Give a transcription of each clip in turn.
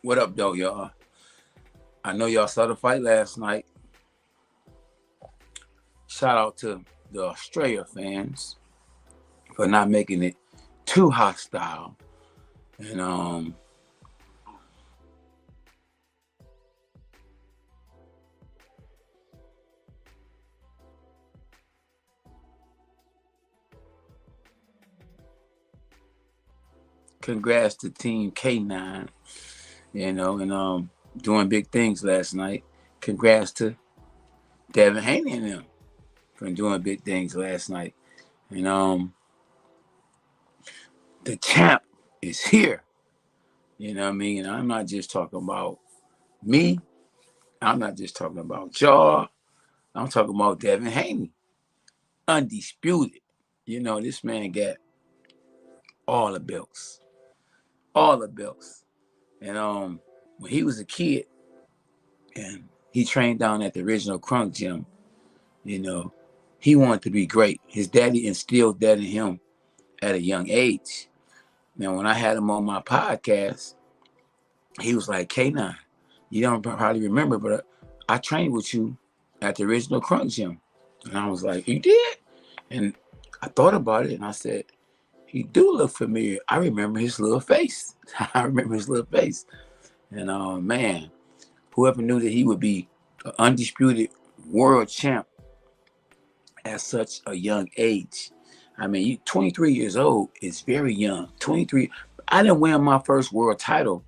What up, though, y'all? I know y'all saw the fight last night. Shout out to the Australia fans for not making it too hostile. And congrats to Team K9, and doing big things last night. Congrats to Devin Haney and them for doing big things last night. And the champ is here. You know what I mean? And I'm not just talking about me. I'm not just talking about y'all. I'm talking about Devin Haney. Undisputed. This man got all the belts. All the belts. And when he was a kid and he trained down at the original Crunk gym, he wanted to be great. His daddy instilled that in him at a young age. Now, when I had him on my podcast, he was like, K9, you don't probably remember, but I trained with you at the original Crunk gym. And I was like, you did? And I thought about it and I said, he do look familiar. I remember his little face. And man, whoever knew that he would be an undisputed world champ at such a young age. I mean, you 23 years old is very young. 23. I didn't win my first world title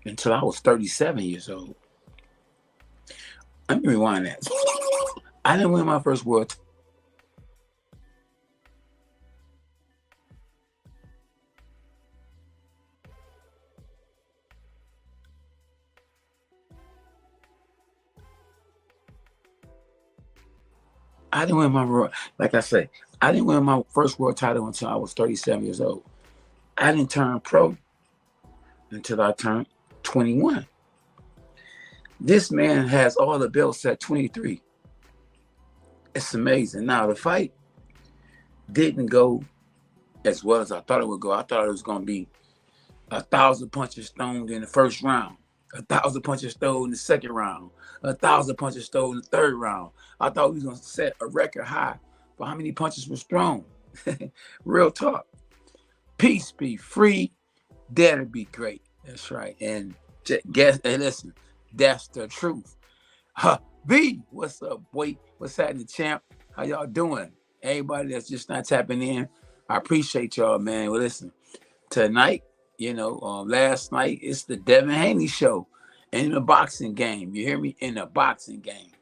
until I was 37 years old. Let me rewind that. I didn't win my first world title. I didn't win I didn't win my first world title until I was 37 years old. I didn't turn pro until I turned 21. This man has all the belts at 23. It's amazing. Now, the fight didn't go as well as I thought it would go. I thought it was going to be 1,000 punches thrown in the first round, 1,000 punches thrown in the second round, 1,000 punches thrown in the third round. I thought we was going to set a record high for how many punches was thrown. Real talk. Peace be free. That'd be great. That's right. And guess, hey, listen, that's the truth. V, what's up, boy? What's happening, champ? How y'all doing? Everybody that's just not tapping in, I appreciate y'all, man. Well, listen, tonight, last night, it's the Devin Haney show in the boxing game. You hear me? In the boxing game.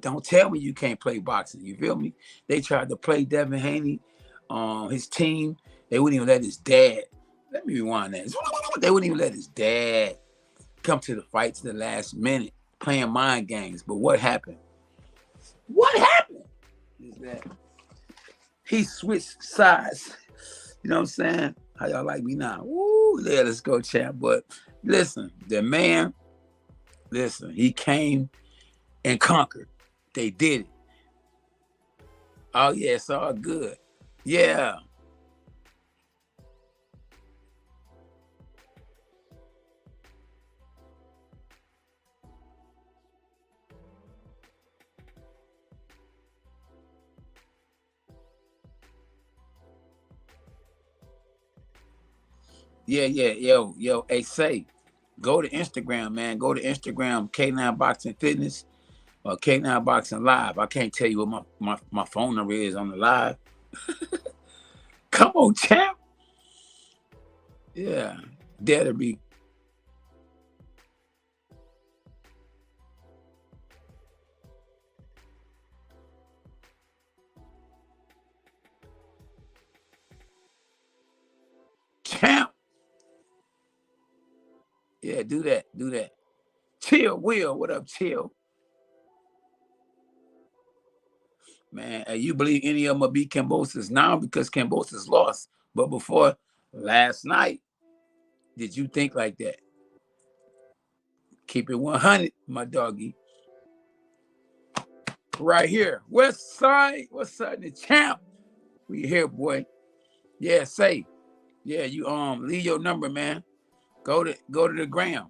Don't tell me you can't play boxing. You feel me? They tried to play Devin Haney, his team. They wouldn't even let his dad. Let me rewind that. They wouldn't even let his dad come to the fight to the last minute, playing mind games. But what happened? What happened is that he switched sides. You know what I'm saying? How y'all like me now? Woo, yeah, let's go, champ. But listen, the man, he came and conquered. They did it. Oh, yeah, it's all good. Yeah. Yeah, yo, hey, say, go to Instagram, man. Go to Instagram, K9 Boxing Fitness or K9 Boxing Live. I can't tell you what my phone number is on the live. Come on, champ. Yeah, that'll be. Champ. Yeah, do that. Chill, Will. What up, Chill? Man, you believe any of them will beat Kambosos now because Kambosos lost. But before last night, did you think like that? Keep it 100, my doggy. Right here. West Side. What's up, the champ? We here, boy. Yeah, say. Yeah, you leave your number, man. Go to the gram.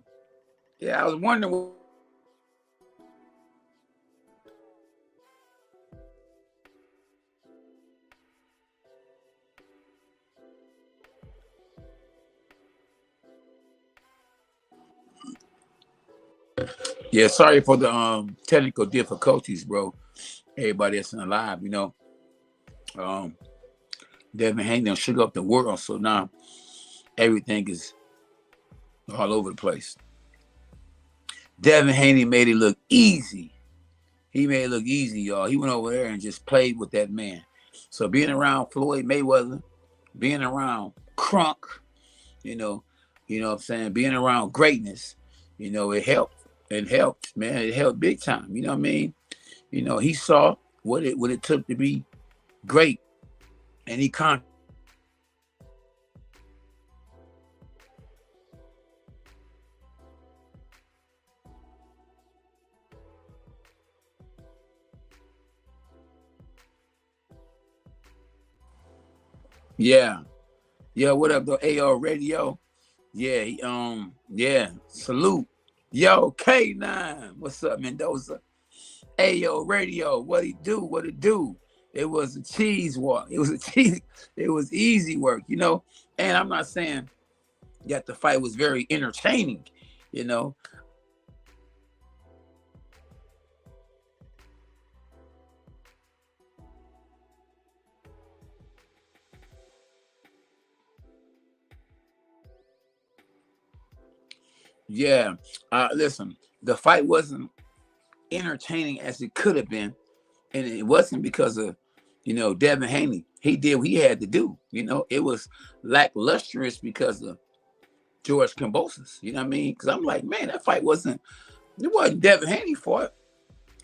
Yeah, I was wondering. Yeah, sorry for the technical difficulties, bro. Everybody that's alive, um, Devin Haney done shook up the world, so now everything is all over the place. Devin Haney made it look easy. He made it look easy, y'all. He went over there and just played with that man. So being around Floyd Mayweather, being around Crunk, you know, what I'm saying, being around greatness, it helped. It helped, man. It helped big time. You know what I mean? He saw what it took to be great, and he conquered. Yeah. Yeah, what up, though? AR Radio. Yeah, yeah, salute. Yo, K9. What's up, Mendoza? Ayo, Radio. What he do? What it do? It was a cheese walk. It was a cheese. It was easy work, And I'm not saying that the fight was very entertaining, you know. Yeah. Listen, the fight wasn't entertaining as it could have been, and it wasn't because of Devin Haney. He did what he had to do. It was lacklustrous because of George Kambosos. You know what I mean? Because I'm like, man, that fight wasn't Devin Haney fought.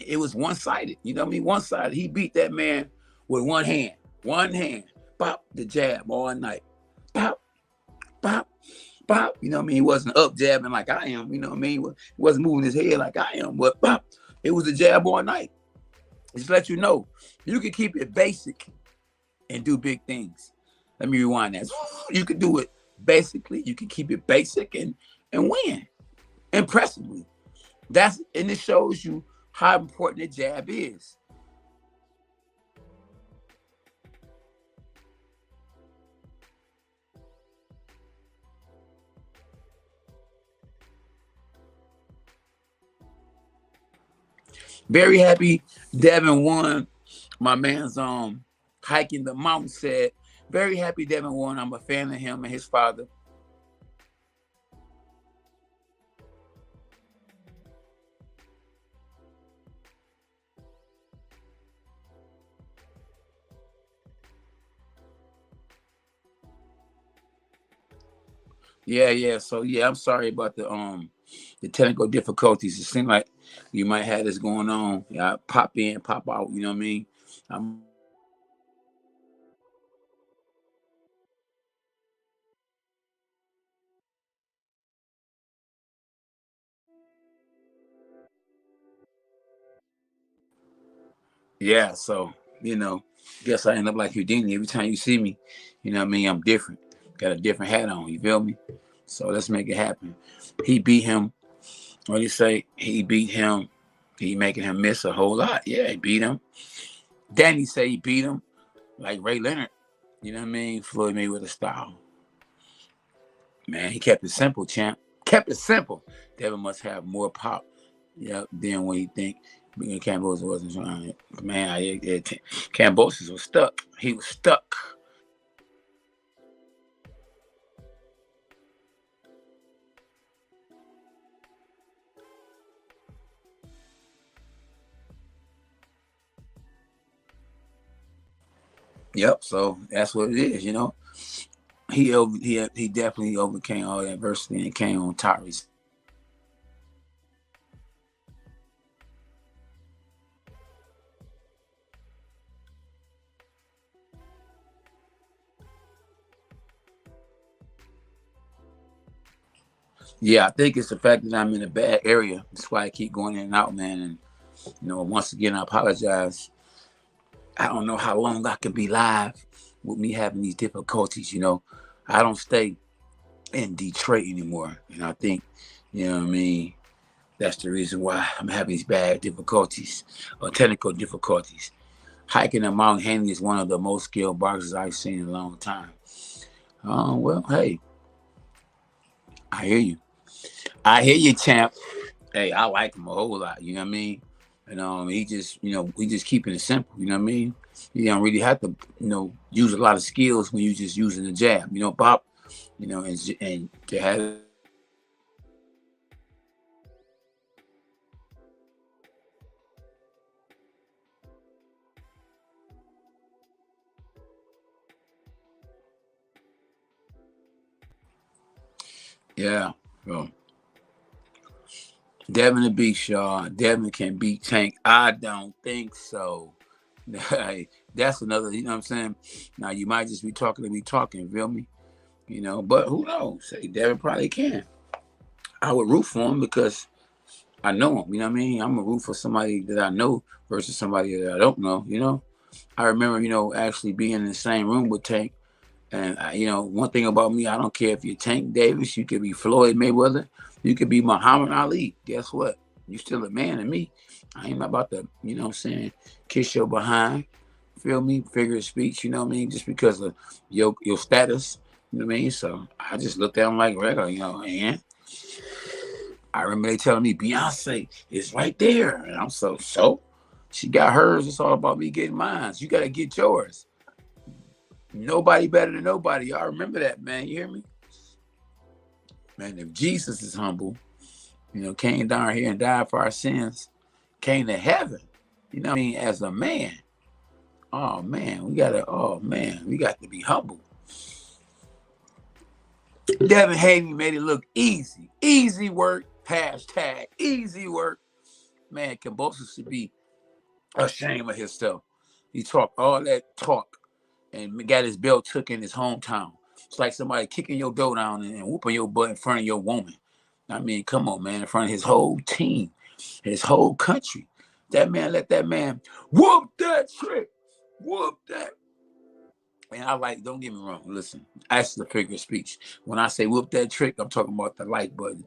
It was one-sided. You know what I mean? One-sided. He beat that man with one hand. One hand. Pop the jab all night. Pop, pop, pop. You know what I mean? He wasn't up jabbing like I am. You know what I mean? He wasn't moving his head like I am. But pop, it was a jab all night. Just let you know, you can keep it basic and do big things. Let me rewind that. You can do it basically. You can keep it basic and win impressively. And it shows you how important the jab is. Very happy Devin won. My man's hiking the mountain said, very happy Devin won. I'm a fan of him and his father. Yeah. So yeah, I'm sorry about the technical difficulties. It seemed like you might have this going on. Yeah, pop in, pop out. You know what I mean? Yeah. So guess I end up like Houdini. Every time you see me, you know what I mean? I'm different. Got a different hat on. You feel me? So let's make it happen. He beat him. What do you say? He beat him. He making him miss a whole lot. Yeah, he beat him. Danny say he beat him like Ray Leonard. You know what I mean? Floyd Mayweather style. Man, he kept it simple, champ. Kept it simple. Devin must have more pop. Yeah, than when you think. Kambosos wasn't trying it. Man, Kambosos was stuck. He was stuck. Yep. So that's what it is. He definitely overcame all that adversity and came on top. Yeah, I think it's the fact that I'm in a bad area. That's why I keep going in and out, man. And once again, I apologize. I don't know how long I can be live with me having these difficulties. I don't stay in Detroit anymore. And I think, you know what I mean, that's the reason why I'm having these bad difficulties or technical difficulties. Hiking in Mount Haney is one of the most skilled boxers I've seen in a long time. Well, hey, I hear you. I hear you, champ. Hey, I like him a whole lot. You know what I mean? And he just, we just keeping it simple. You know what I mean? You don't really have to, use a lot of skills when you're just using the jab. Pop. And to have. Yeah. So, Devin the beat y'all. Devin can beat Tank. I don't think so. That's another, you know what I'm saying? Now, you might just be talking to be talking, feel me? But who knows? Say Devin probably can. I would root for him because I know him, you know what I mean? I'm a root for somebody that I know versus somebody that I don't know. I remember, actually being in the same room with Tank. And, one thing about me, I don't care if you're Tank Davis, you could be Floyd Mayweather, you could be Muhammad Ali. Guess what? You still a man to me. I ain't about to, kiss your behind, feel me? Figure of speech, you know what I mean? Just because of your status, you know what I mean? So I just looked at him like regular, and I remember they telling me Beyonce is right there. And I'm so she got hers. It's all about me getting mine. You got to get yours. Nobody better than nobody. Y'all remember that, man. You hear me? Man, if Jesus is humble, came down here and died for our sins, came to heaven, you know what I mean, as a man. Oh man, we got to be humble. Devin Haney made it look easy. Easy work. Hashtag easy work. Man, Kambosos should be ashamed of himself. He talked all that talk and got his belt took in his hometown. It's like somebody kicking your door down and whooping your butt in front of your woman. I mean, come on, man, in front of his whole team, his whole country. Let that man whoop that trick. Whoop that. And don't get me wrong, listen, that's the figure of speech. When I say whoop that trick, I'm talking about the like button.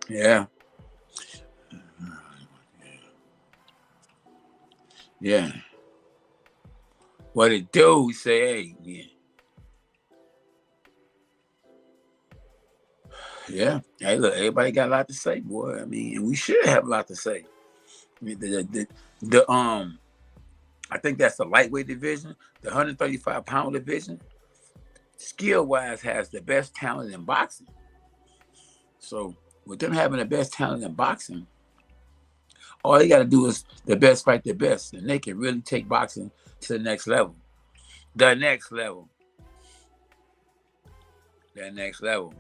Yeah. Yeah. What it do, we say, hey, yeah. Yeah. Hey, look, everybody got a lot to say, boy. I mean, and we should have a lot to say. I mean, I think that's the lightweight division, the 135-pound division, skill-wise has the best talent in boxing. So with them having the best talent in boxing, all they got to do is the best fight the best, and they can really take boxing to the next level. The next level. That next level.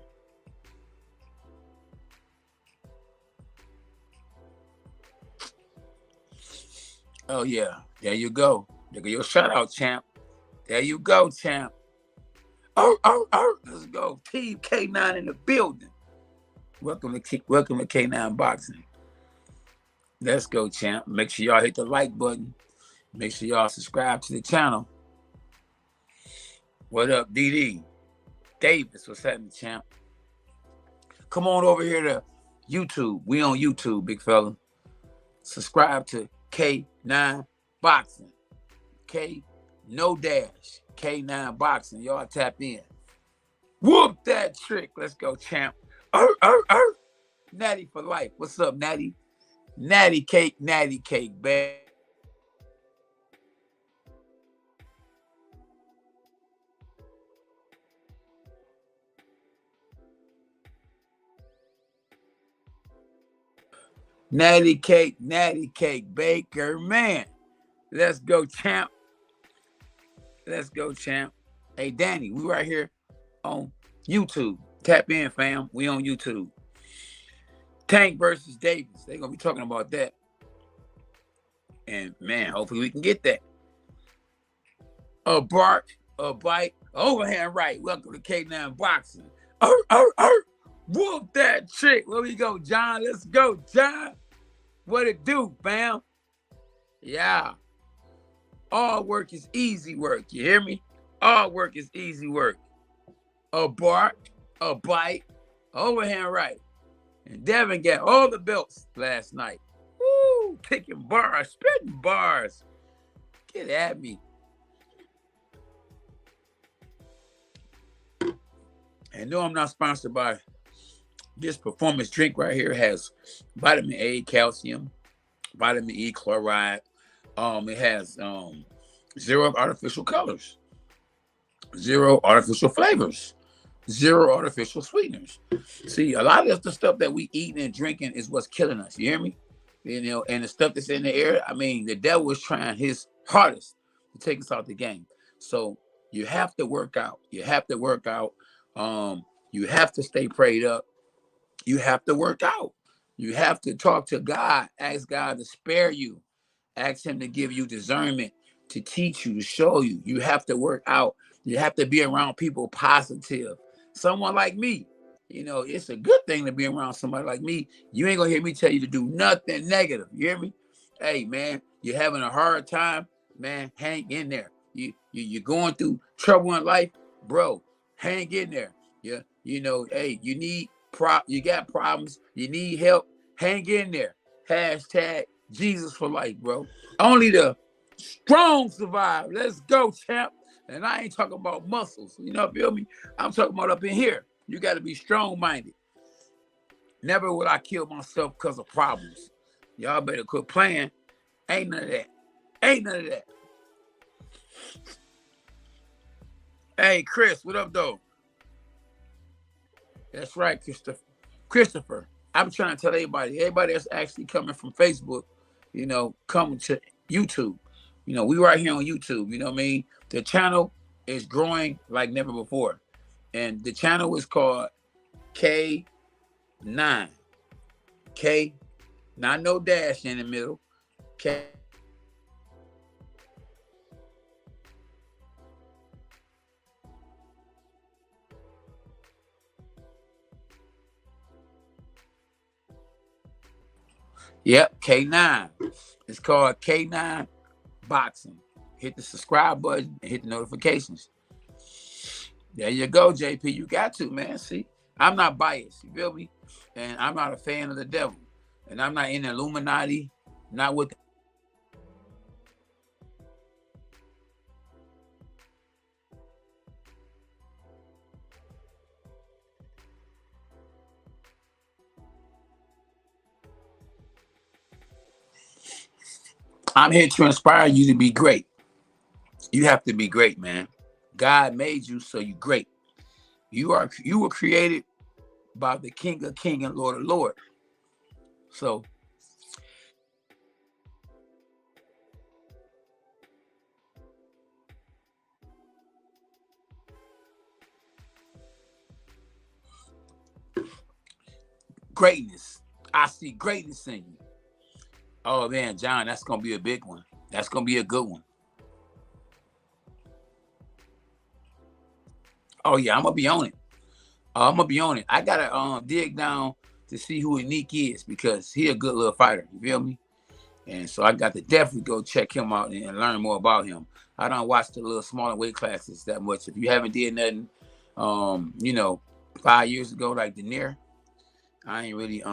Oh, yeah. There you go. Look at your shout out, champ. There you go, champ. Let's go. Team K9 in the building. Welcome to K9 Boxing. Let's go, champ. Make sure y'all hit the like button. Make sure y'all subscribe to the channel. What up, DD? Davis, what's happening, champ? Come on over here to YouTube. We on YouTube, big fella. Subscribe to K9 Boxing. K no dash. K9 Boxing. Y'all tap in. Whoop that trick. Let's go, champ. Natty for life. What's up, Natty? Natty cake, babe. Natty cake, Baker, man. Let's go, champ. Let's go, champ. Hey, Danny, we right here on YouTube. Tap in, fam. We on YouTube. Tank versus Davis. They're going to be talking about that. And, man, hopefully we can get that. A bark, a bite, Overhand right. Welcome to K9 Boxing. Whoop that trick. Where we go, John? Let's go, John. What it do, fam? Yeah. All work is easy work. You hear me? All work is easy work. A bark, a bite, overhand right. And Devin got all the belts last night. Woo! Kicking bars, spitting bars. Get at me. And no, I'm not sponsored by this performance drink right here. It has vitamin A, calcium, vitamin E, chloride. It has zero artificial colors, zero artificial flavors, zero artificial sweeteners. See, a lot of the stuff that we eating and drinking is what's killing us. You hear me? You know, and the stuff that's in the air. I mean, the devil is trying his hardest to take us out the game. So you have to work out. You have to work out. You have to stay prayed up. You have to work out. You have to talk to God. Ask God to spare you. Ask him to give you discernment, to teach you, to show you. You have to work out. You have to be around people positive. Someone like me. You know, it's a good thing to be around somebody like me. You ain't gonna hear me tell you to do nothing negative. You hear me? Hey, man, you're having a hard time, man, hang in there. You're going through trouble in life, bro. Hang in there. Yeah, you know, hey, you got problems, you need help, hang in there. Hashtag Jesus for life, bro. Only the strong survive. Let's go, champ. And I ain't talking about muscles. You know, feel me? I'm talking about up in here. You got to be strong-minded. Never will I kill myself because of problems. Y'all better quit playing. Ain't none of that. Ain't none of that. Hey, Chris, what up, though? That's right, Christopher. I'm trying to tell everybody that's actually coming from Facebook, you know, coming to YouTube. You know, we right here on YouTube, you know what I mean? The channel is growing like never before. And the channel is called K9. K, not no dash in the middle. K. Yep, K9. It's called K9 Boxing. Hit the subscribe button and hit the notifications. There you go, JP. You got to, man. See, I'm not biased. You feel me? And I'm not a fan of the devil. And I'm not in the Illuminati. Not with. I'm here to inspire you to be great. You have to be great, man. God made you, so you're great. You were created by the King of King and Lord of Lord. So greatness. I see greatness in you. Oh man, John, that's gonna be a big one. That's gonna be a good one. Oh yeah, I'm gonna be on it. I'm gonna be on it. I gotta dig down to see who Unique is because he a good little fighter. You feel me? And so I got to definitely go check him out and learn more about him. I don't watch the little smaller weight classes that much. If you haven't did nothing, you know, 5 years ago, like Denier, I ain't really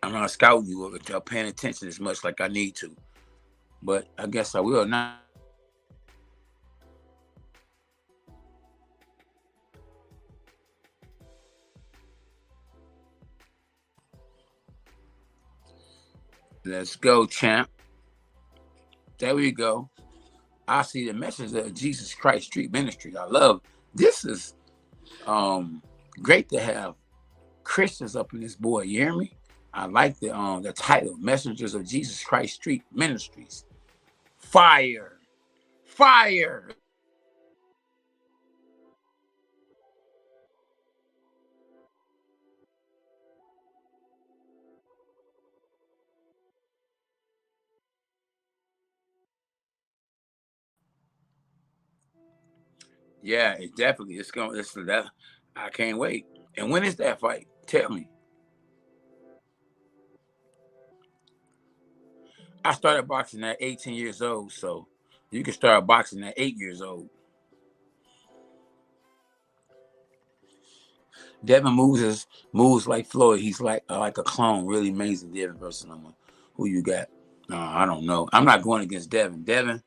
I'm not scouting you or paying attention as much like I need to. But I guess I will now. Let's go, champ. There we go. I see the message of Jesus Christ Street Ministry. I love this is great to have Christians up in this boy. You hear me? I like the title, Messengers of Jesus Christ Street Ministries. Fire. Fire. Yeah, it's definitely. It's that. I can't wait. And when is that fight? Tell me. I started boxing at 18 years old, so you can start boxing at 8 years old. Devin moves like Floyd. He's like a clone. Really amazing, Devin versus someone. Who you got? No, I don't know. I'm not going against Devin. Devin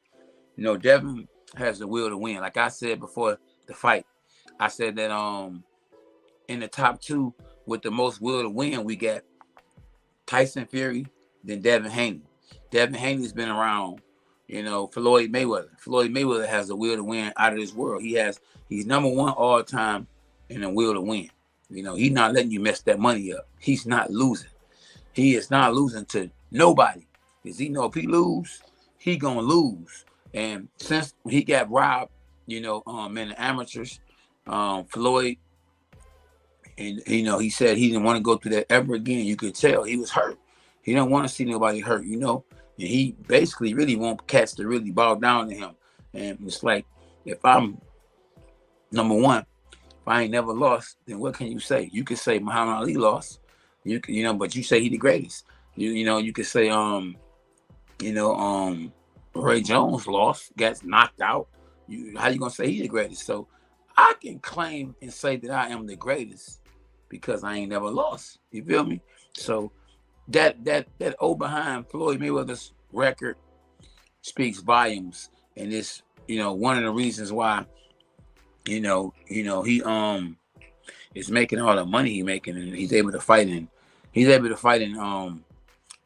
has the will to win. Like I said before the fight, I said that in the top two with the most will to win, we got Tyson Fury, then Devin Haney. Devin Haney's been around, Floyd Mayweather. Floyd Mayweather has the will to win out of this world. He's number one all time in the will to win. He's not letting you mess that money up. He's not losing. He is not losing to nobody. Because he know if he lose, he gonna lose. And since he got robbed, in the amateurs, Floyd, and he said he didn't want to go through that ever again. You could tell he was hurt. He don't want to see nobody hurt, And he basically really want cats to really bow down to him. And it's like, if I'm number one, if I ain't never lost, then what can you say? You could say Muhammad Ali lost. But you say he the greatest. You could say Ray Jones lost, got knocked out. How you gonna say he the greatest? So I can claim and say that I am the greatest because I ain't never lost. You feel me? So that overhand Floyd Mayweather's record speaks volumes, and it's one of the reasons why he is making all the money he's making, and he's able to fight in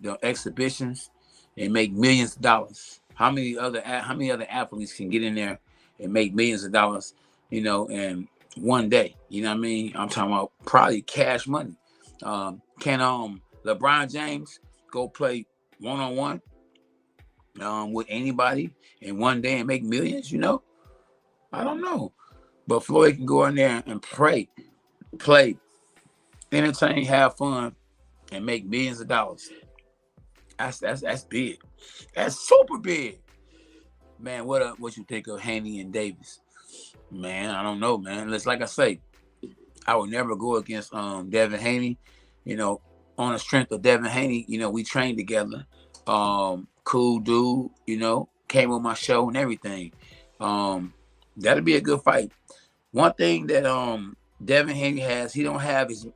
the exhibitions and make millions of dollars. How many other athletes can get in there and make millions of dollars, in one day? You know what I mean? I'm talking about probably cash money. Can LeBron James go play one-on-one with anybody in one day and make millions? I don't know. But Floyd can go in there and play, entertain, have fun, and make millions of dollars. That's big. That's super big. Man, what you think of Haney and Davis? Man, I don't know, man. Like I say, I would never go against Devin Haney. On the strength of Devin Haney, we trained together. Cool dude, came on my show and everything. That'll be a good fight. One thing that Devin Haney has, he don't have as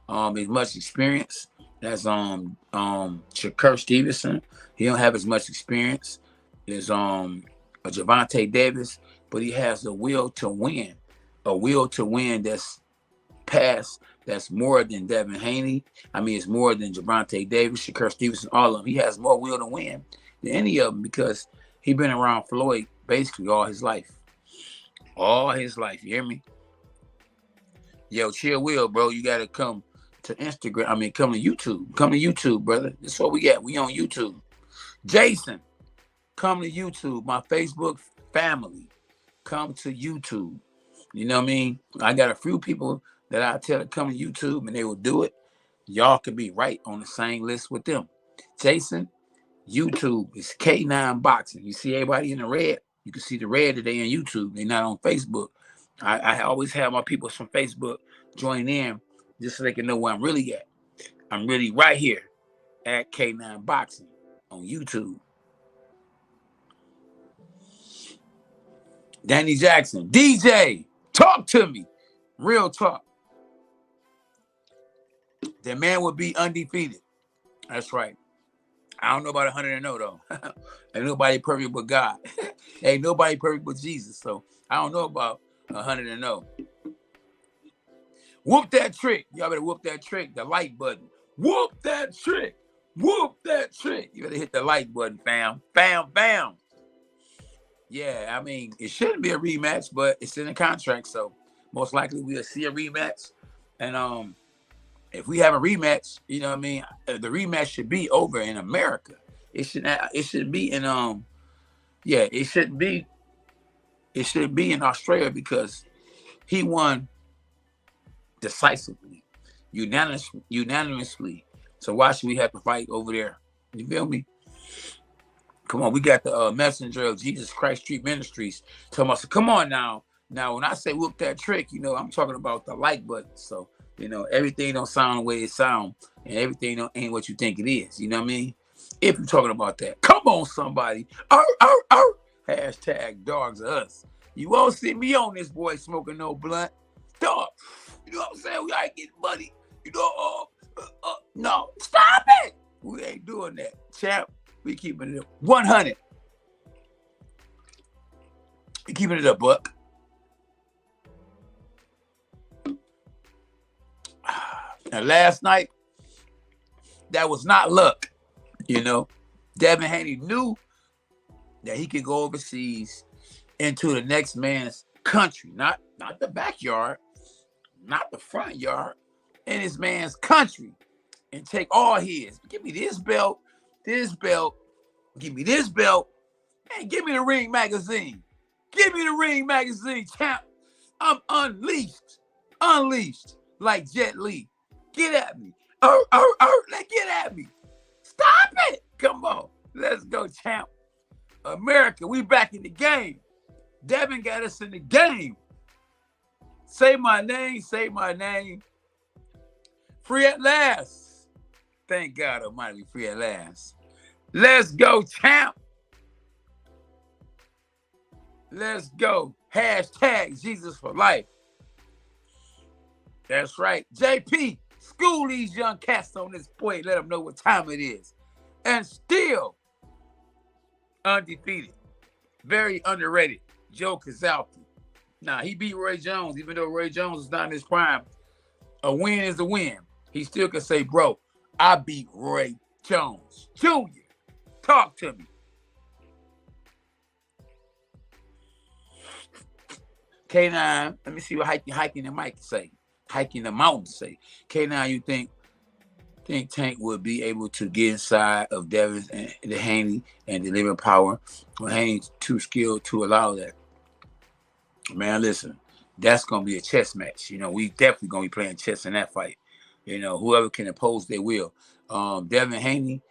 much experience as Shakur Stevenson. He don't have as much experience as Gervonta Davis, but he has the will to win. A will to win that's more than Devin Haney. I mean, it's more than Gervonta Davis, Shakur Stevenson, all of them. He has more will to win than any of them because he been around Floyd basically all his life. All his life, you hear me? Yo, chill, Will, bro. You gotta come to Instagram. I mean, come to YouTube. Come to YouTube, brother. That's what we got. We on YouTube. Jason, come to YouTube. My Facebook family, come to YouTube. You know what I mean? I got a few people that I tell to come to YouTube, and they will do it. Y'all could be right on the same list with them. Jason, YouTube is K9 Boxing. You see everybody in the red? You can see the red today on YouTube. They're not on Facebook. I always have my people from Facebook join in just so they can know where I'm really at. I'm really right here at K9 Boxing on YouTube. Danny Jackson, DJ, talk to me. Real talk. The man would be undefeated. That's right. I don't know about 100-0 though. Ain't nobody perfect but God. Ain't nobody perfect but Jesus. So I don't know about 100-0. Whoop that trick. Y'all better whoop that trick. The like button. Whoop that trick. Whoop that trick. You better hit the like button, fam. Bam, bam. Yeah, I mean, it shouldn't be a rematch, but it's in the contract. So most likely we'll see a rematch. And if we have a rematch, you know what I mean? The rematch should be over in America. It should be in it shouldn't be in Australia because he won decisively, unanimously. So why should we have to fight over there? You feel me? Come on, we got the messenger of Jesus Christ Street Ministries. Talking about, so come on now. Now, when I say whoop that trick, I'm talking about the like button. So, everything don't sound the way it sound, and everything ain't what you think it is. You know what I mean? If you're talking about that, come on, somebody. Hashtag dogs are us. You won't see me on this boy smoking no blunt. Dog. You know what I'm saying? We gotta get money. No, stop it. We ain't doing that, champ. We keeping it 100. We keeping it a buck. Now, last night, that was not luck. Devin Haney knew that he could go overseas into the next man's country, not the backyard, not the front yard, in his man's country, and take all his. Give me this belt, give me this belt, and give me the Ring magazine. Give me the Ring magazine, champ. I'm unleashed like Jet Li. Get at me. Get at me. Stop it. Come on. Let's go, champ. America, we back in the game. Devin got us in the game. Say my name. Free at last. Thank God Almighty, free at last. Let's go, champ. Let's go. Hashtag Jesus for life. That's right. JP, school these young cats on this point. Let them know what time it is. And still undefeated. Very underrated. Joe Kazalki. Now, he beat Roy Jones, even though Roy Jones is not in his prime. A win is a win. He still can say, bro, I beat Roy Jones Jr. Talk to me. K9, let me see what hiking the mic say. Hiking the mountain say. K9, you think Tank would be able to get inside of Devin and the Haney and deliver power? Well, Haney's too skilled to allow that. Man, listen, that's going to be a chess match. We definitely going to be playing chess in that fight. Whoever can oppose, they will. Devin Haney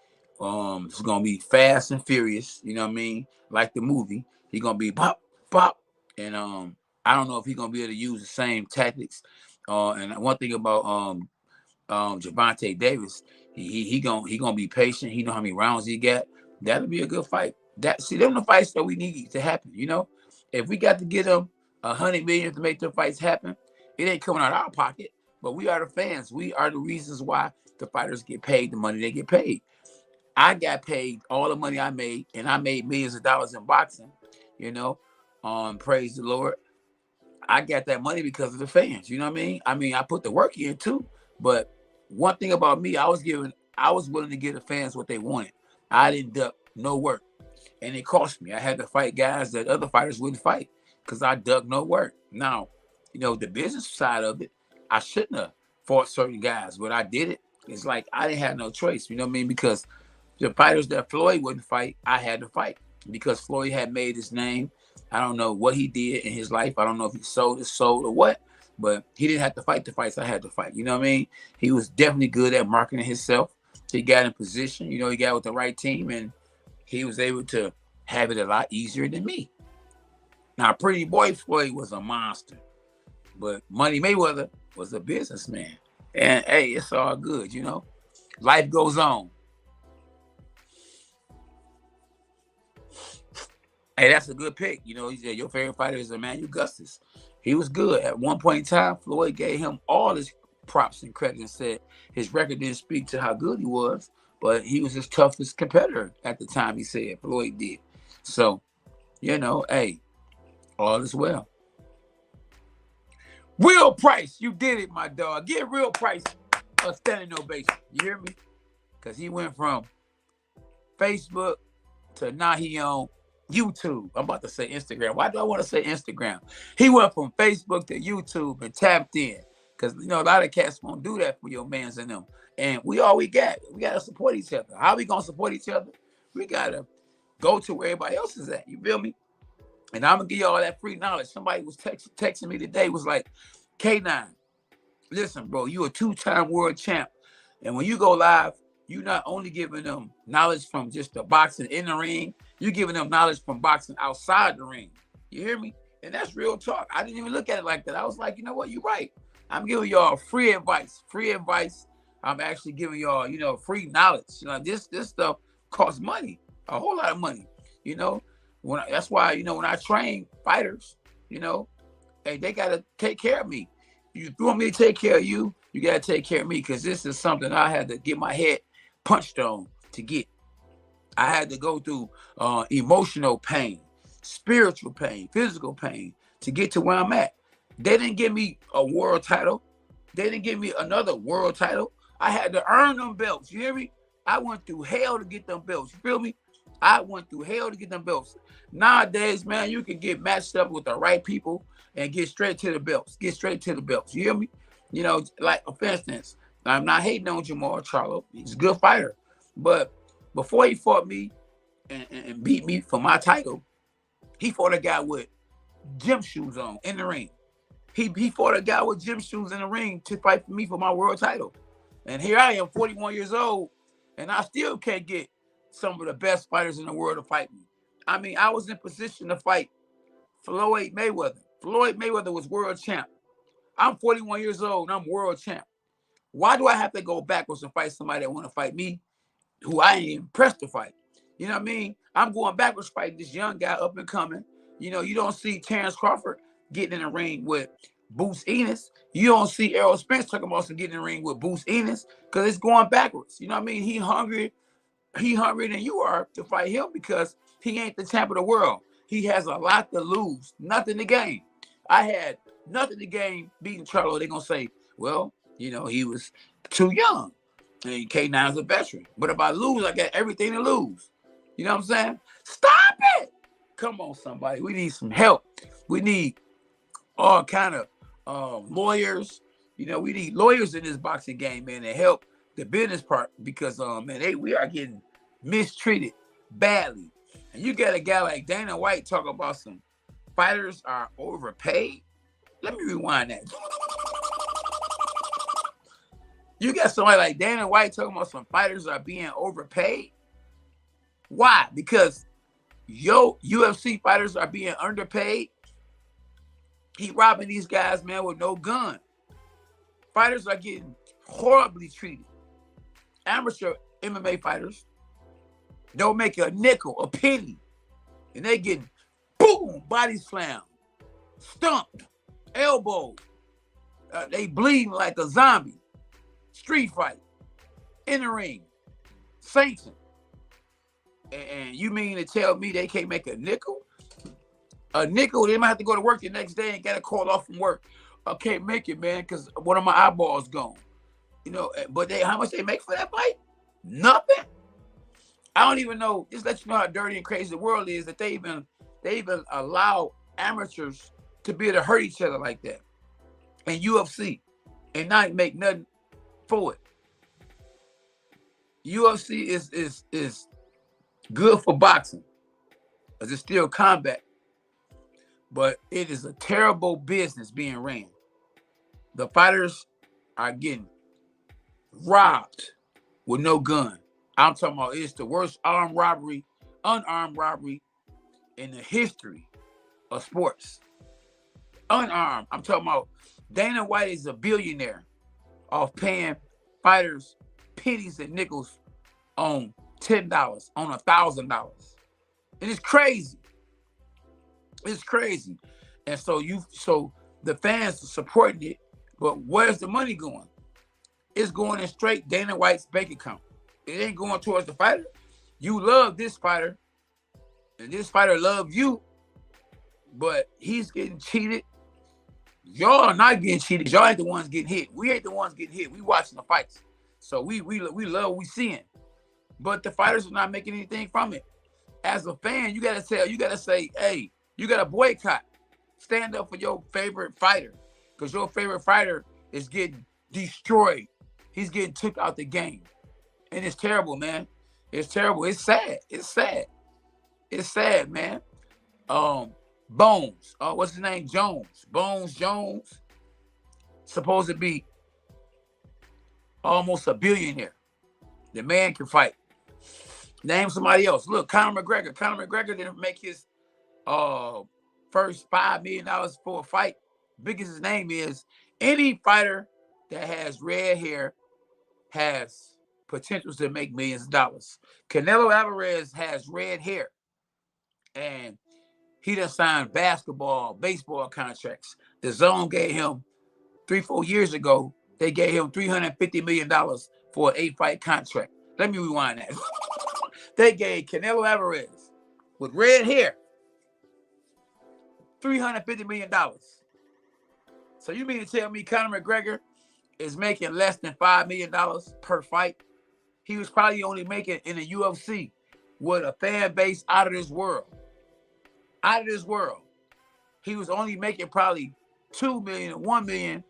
is going to be fast and furious, you know what I mean? Like the movie. He's going to be pop, pop. And I don't know if he's going to be able to use the same tactics. And one thing about Gervonta Davis, he gonna be patient. He know how many rounds he got. That'll be a good fight. Them the fights that we need to happen. If we got to get them $100 million to make the fights happen, it ain't coming out of our pocket. But we are the fans. We are the reasons why the fighters get paid the money they get paid. I got paid all the money I made, and I made millions of dollars in boxing. Praise the Lord. I got that money because of the fans. You know what I mean? I mean, I put the work in too. But one thing about me, I was willing to give the fans what they wanted. I didn't duck no work. And it cost me. I had to fight guys that other fighters wouldn't fight because I ducked no work. Now, the business side of it, I shouldn't have fought certain guys, but I did it. It's like I didn't have no choice. You know what I mean? Because the fighters that Floyd wouldn't fight, I had to fight because Floyd had made his name. I don't know what he did in his life. I don't know if he sold his soul or what, but he didn't have to fight the fights I had to fight. You know what I mean? He was definitely good at marketing himself. He got in position. He got with the right team, and he was able to have it a lot easier than me. Now, Pretty Boy Floyd was a monster, but Money Mayweather was a businessman. And, hey, it's all good, Life goes on. Hey, that's a good pick. He said your favorite fighter is Emmanuel Augustus. He was good. At one point in time, Floyd gave him all his props and credit and said his record didn't speak to how good he was, but he was his toughest competitor at the time, he said. Floyd did. So, hey, all is well. Real Price, you did it, my dog. Get Real Price a standing ovation. You hear me? Because he went from Facebook to now he on YouTube. I'm about to say Instagram. Why do I want to say Instagram? He went from Facebook to YouTube and tapped in. Because, a lot of cats won't do that for your mans and them. And we all we got. We got to support each other. How we going to support each other? We got to go to where everybody else is at. You feel me? And I'm going to give you all that free knowledge. Somebody was texting me today, was like, K9, listen, bro, you a 2-time world champ. And when you go live, you're not only giving them knowledge from just the boxing in the ring, You're giving them knowledge from boxing outside the ring. You hear me? And that's real talk. I didn't even look at it like that. I was like, you know what? You're right. I'm giving y'all free advice. Free advice. I'm actually giving y'all, free knowledge. This stuff costs money, a whole lot of money. That's why, when I train fighters, hey, they gotta take care of me. You want me to take care of you, you gotta take care of me, because this is something I had to get my head punched on to get. I had to go through emotional pain, spiritual pain, physical pain to get to where I'm at. They didn't give me a world title. They didn't give me another world title. I had to earn them belts. You hear me? I went through hell to get them belts. You feel me? I went through hell to get them belts. Nowadays, man, you can get matched up with the right people and get straight to the belts. Get straight to the belts. You hear me? Like, for instance, I'm not hating on Jamal Charlo. He's a good fighter. But before he fought me and beat me for my title, he fought a guy with gym shoes on in the ring. He fought a guy with gym shoes in the ring to fight for me for my world title. And here I am, 41 years old, and I still can't get some of the best fighters in the world to fight me. I mean, I was in position to fight Floyd Mayweather. Floyd Mayweather was world champ. I'm 41 years old, and I'm world champ. Why do I have to go backwards and fight somebody that want to fight me, who I ain't even pressed to fight? You know what I mean? I'm going backwards fighting this young guy up and coming. You don't see Terrence Crawford getting in the ring with Bruce Ennis. You don't see Errol Spence talking about some getting in the ring with Bruce Ennis, because it's going backwards. You know what I mean? He hungrier than you are to fight him, because he ain't the champ of the world. He has a lot to lose, nothing to gain. I had nothing to gain beating Charlo. They're going to say, well, he was too young. And K9's a veteran. But if I lose, I got everything to lose. You know what I'm saying? Stop it! Come on, somebody. We need some help. We need all kind of lawyers. We need lawyers in this boxing game, man, to help the business part, because we are getting mistreated badly. And you got a guy like Dana White talking about some fighters are overpaid. Let me rewind that. You got somebody like Dana White talking about some fighters are being overpaid. Why? Because UFC fighters are being underpaid. He robbing these guys, man, with no gun. Fighters are getting horribly treated. Amateur MMA fighters don't make a nickel, a penny, and they getting boom, body slam, stumped, elbow. They bleeding like a zombie. Street fight, in the ring, sanctioned. And you mean to tell me they can't make a nickel? A nickel, they might have to go to work the next day and get a call off from work. I can't make it, man, because one of my eyeballs gone. But how much they make for that fight? Nothing. I don't even know. Just let you know how dirty and crazy the world is, that they even allow amateurs to be able to hurt each other like that in UFC and not make nothing for it. UFC is good for boxing, because it's still combat, but it is a terrible business being ran. The fighters are getting robbed with no gun. I'm talking about, it's the worst unarmed robbery in the history of sports. Unarmed. I'm talking about Dana White is a billionaire off paying fighters pennies and nickels on $10, on $1,000. And it's crazy. It's crazy. And so the fans are supporting it, but where's the money going? It's going in straight Dana White's bank account. It ain't going towards the fighter. You love this fighter, and this fighter loves you, but he's getting cheated. Y'all are not getting cheated. Y'all ain't the ones getting hit. We ain't the ones getting hit. We watching the fights. So we love what we seeing. But the fighters are not making anything from it. As a fan, you gotta say, hey, you gotta boycott. Stand up for your favorite fighter, because your favorite fighter is getting destroyed. He's getting took out the game. And it's terrible, man. It's terrible. It's sad. It's sad. It's sad, man. Bones. What's his name? Jones. Bones Jones. Supposed to be almost a billionaire. The man can fight. Name somebody else. Look, Conor McGregor. Conor McGregor didn't make his first $5 million for a fight. Big as his name is, any fighter that has red hair has potentials to make millions of dollars. Canelo Alvarez has red hair, and he done signed basketball, baseball contracts. The Zone gave him 3-4 years ago. They gave him $350 million for an 8-fight contract. Let me rewind that. They gave Canelo Alvarez with red hair $350 million. So you mean to tell me Conor McGregor is making less than $5 million per fight? He was probably only making in the UFC with a fan base out of this world. Out of this world. He was only making probably $2 million, $1 million,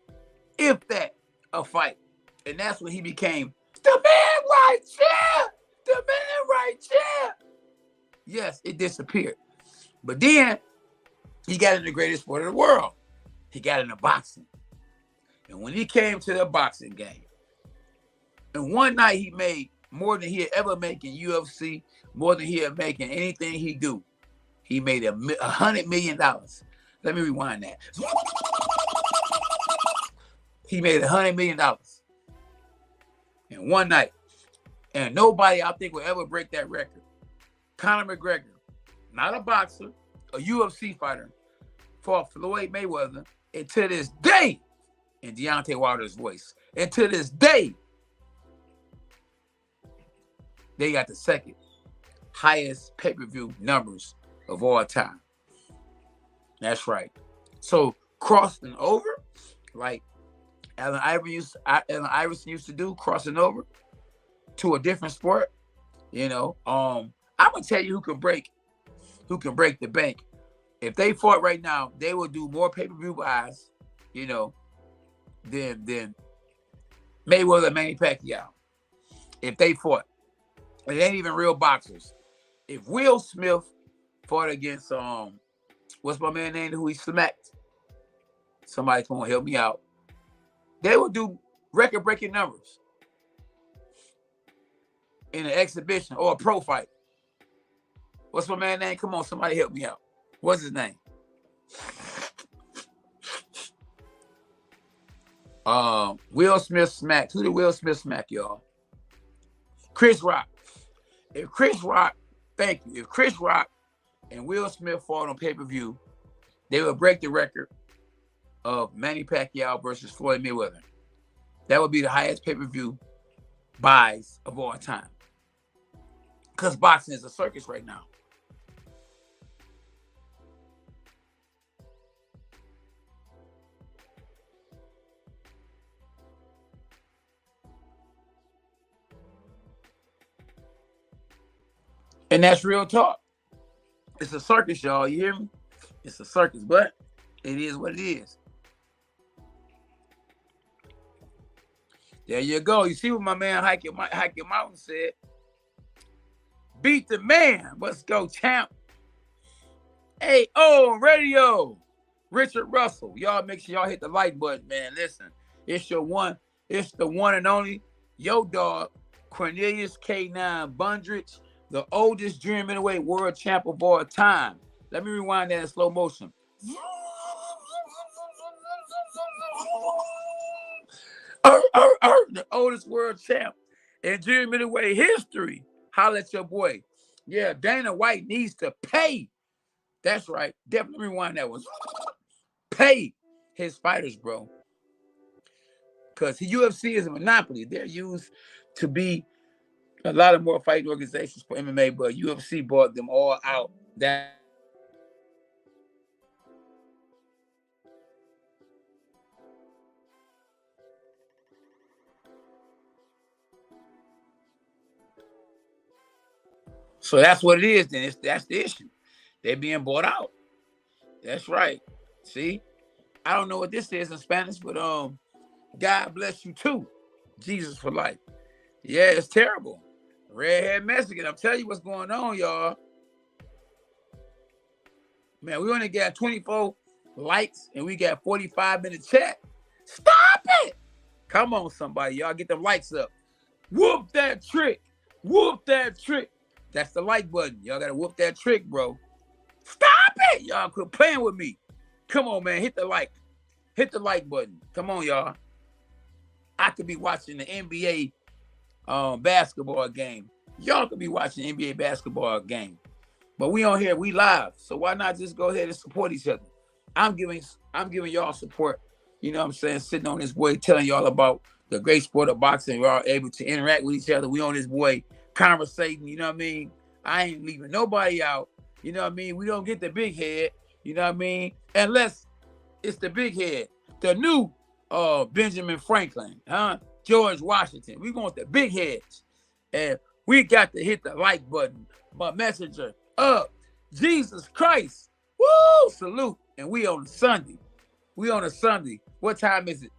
if that, a fight. And that's when he became the man right there. The man right there. Yes, it disappeared. But then he got in the greatest sport of the world. He got into boxing. And when he came to the boxing game, and one night he made more than he had ever made in UFC, more than he had made in anything he do. He made $100 million. Let me rewind that. He made $100 million in one night. And nobody, I think, will ever break that record. Conor McGregor, not a boxer, a UFC fighter, fought Floyd Mayweather, and to this day, in Deontay Wilder's voice, and to this day, they got the second highest pay-per-view numbers of all time. That's right. So crossing over, like Allen Iverson used to do, crossing over to a different sport, I'm gonna tell you who can break the bank. If they fought right now, they will do more pay-per-view buys, than Mayweather and Manny Pacquiao. If they fought. It ain't even real boxers. If Will Smith fought against what's my man name who he smacked? Somebody come on, help me out. They would do record-breaking numbers in an exhibition or a pro fight. What's my man name? Come on, somebody help me out. What's his name? Will Smith smacked. Who did Will Smith smack, y'all? Chris Rock. If Chris Rock and Will Smith fought on pay-per-view, they would break the record of Manny Pacquiao versus Floyd Mayweather. That would be the highest pay-per-view buys of all time. Because boxing is a circus right now. And that's real talk. It's a circus, y'all. You hear me? It's a circus, but it is what it is. There you go. You see what my man Hiking Mountain said? Beat the man. Let's go, champ. Hey, radio. Richard Russell. Y'all make sure y'all hit the like button, man. Listen, it's the one and only Yo Dawg, Cornelius K9 Bundrich, the oldest junior middleweight world champ of all time. Let me rewind that in slow motion. The oldest world champ in junior middleweight history. Holla at your boy. Yeah, Dana White needs to pay. That's right. Definitely rewind that one. Pay his fighters, bro. Because UFC is a monopoly. They're used to be a lot of more fighting organizations for MMA, but UFC bought them all out. So that's what it is. Then that's the issue. They're being bought out. That's right. See, I don't know what this is in Spanish, but God bless you too. Jesus for life. Yeah, it's terrible. Redhead Mexican. I'm telling you what's going on, y'all. Man, we only got 24 likes and we got 45-minute chat. Stop it! Come on, somebody. Y'all get them likes up. Whoop that trick. Whoop that trick. That's the like button. Y'all gotta whoop that trick, bro. Stop it! Y'all quit playing with me. Come on, man. Hit the like. Hit the like button. Come on, y'all. I could be watching the NBA basketball game. Y'all could be watching the NBA basketball game. But we on here, we live. So why not just go ahead and support each other? I'm giving y'all support. You know what I'm saying? Sitting on this boy, telling y'all about the great sport of boxing. We're all able to interact with each other. We on this boy conversating, you know what I mean? I ain't leaving nobody out. You know what I mean? We don't get the big head, you know what I mean? Unless it's the big head, the new Benjamin Franklin, George Washington. We want the big heads. And we got to hit the like button. My messenger up. Jesus Christ. Woo! Salute. And we on Sunday. We on a Sunday. What time is it?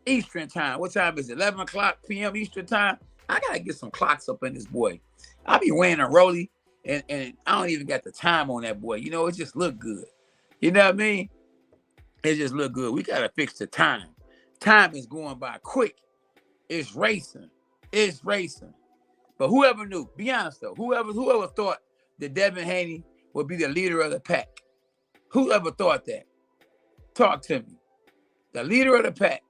Eastern time. What time is it? 11 o'clock p.m. Eastern time. I got to get some clocks up in this boy. I be wearing a rollie, and I don't even got the time on that boy. You know, it just look good. You know what I mean? It just look good. We got to fix the time. Time is going by quick. It's racing. It's racing. But whoever knew, be honest though, whoever thought that Devin Haney would be the leader of the pack? Whoever thought that? Talk to me. The leader of the pack.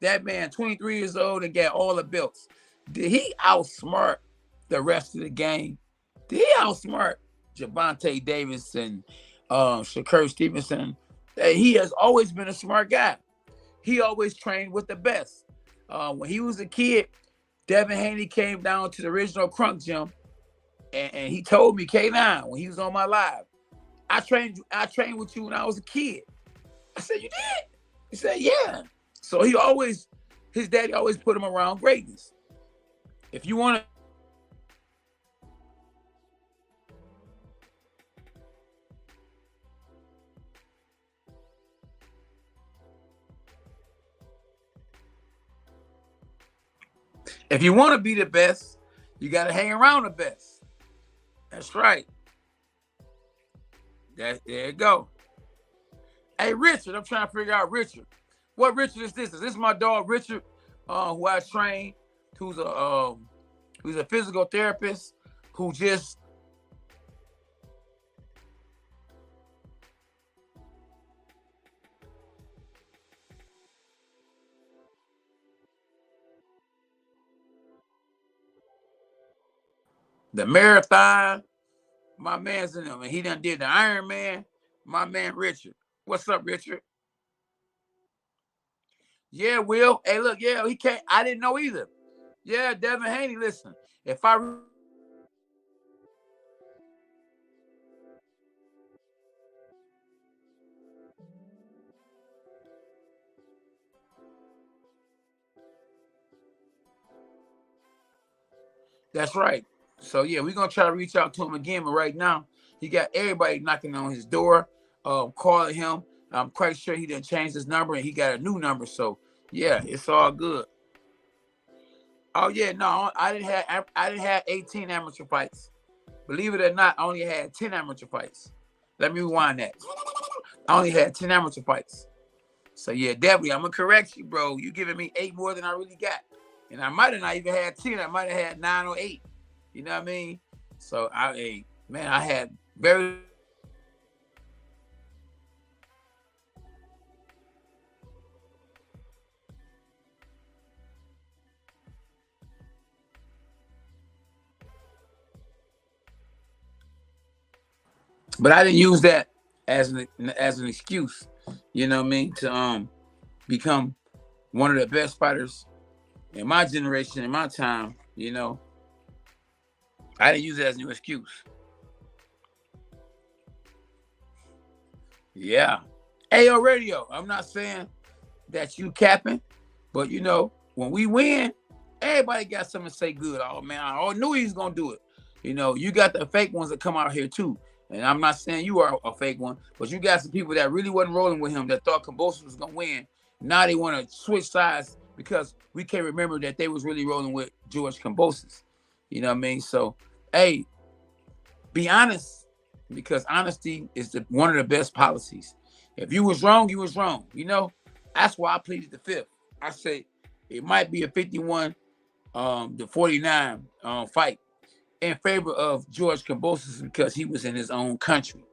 That man, 23 years old and got all the belts. Did he outsmart the rest of the game? Did he outsmart Gervonta Davis and Shakur Stevenson? He has always been a smart guy. He always trained with the best. When he was a kid, Devin Haney came down to the original Crunk Gym, and he told me, K9, when he was on my live, I trained with you when I was a kid. I said, you did? He said, yeah. So his daddy always put him around greatness. If you want to, be the best, you got to hang around the best. That's right. There you go. Hey, Richard, I'm trying to figure out Richard. What Richard is this? Is this my dog Richard, who I train, who's a physical therapist, who just the marathon, my man's in him, and he done did the Iron Man. My man Richard. What's up, Richard? Yeah, Will. Hey, look, yeah, he can't. I didn't know either. Yeah, Devin Haney, listen. If I That's right. So yeah, we're gonna try to reach out to him again, but right now he got everybody knocking on his door, calling him. I'm quite sure he didn't change his number and he got a new number. So yeah, it's all good. Oh yeah, no, I didn't have 18 amateur fights. Believe it or not, I only had 10 amateur fights. Let me rewind that. I only had 10 amateur fights. So yeah, definitely, I'm gonna correct you, bro. You giving me 8 more than I really got. And I might have not even had 10. I might have had 9 or 8. You know what I mean? So I had very. But I didn't use that as an excuse. You know what I mean? To become one of the best fighters in my generation, in my time. You know, I didn't use it as an excuse. Yeah. AO Radio. I'm not saying that you capping, but you know, when we win, everybody got something to say good. Oh man, I knew he was gonna do it. You know, you got the fake ones that come out here too. And I'm not saying you are a fake one, but you got some people that really wasn't rolling with him that thought Kambosos was gonna win. Now they want to switch sides because we can't remember that they was really rolling with George Kambosos. You know what I mean? So, hey, be honest, because honesty is one of the best policies. If you was wrong, you was wrong. You know, that's why I pleaded the fifth. I say it might be a 51 to 49 fight. in favor of George Kambosos because he was in his own country.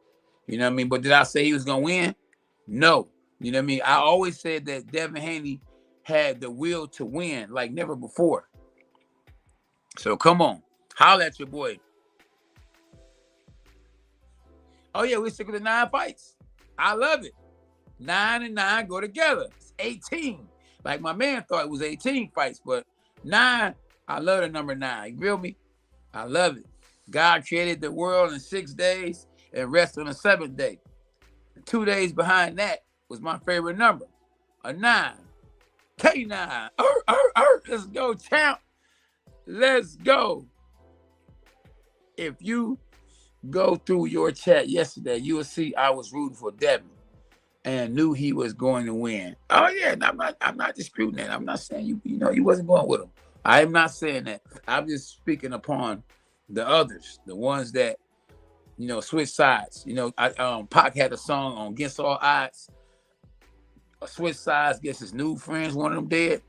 You know what I mean? But did I say he was going to win? No. You know what I mean? I always said that Devin Haney had the will to win like never before. So come on. Holla at your boy. Oh, yeah, we stick with the 9 fights. I love it. 9 and 9 go together. It's 18. Like my man thought it was 18 fights, but 9, I love the number 9. You feel me? I love it. God created the world in 6 days and rest on the 7th day. 2 days behind that was my favorite number. A 9. K9. Let's go, champ. Let's go. If you go through your chat yesterday, you will see I was rooting for Devin and knew he was going to win. Oh yeah, I'm not disputing that. I'm not saying you wasn't going with him. I am not saying that. I'm just speaking upon the others, the ones that switch sides. Pac had a song on Against All Odds. A switch sides, guess his new friends, one of them dead.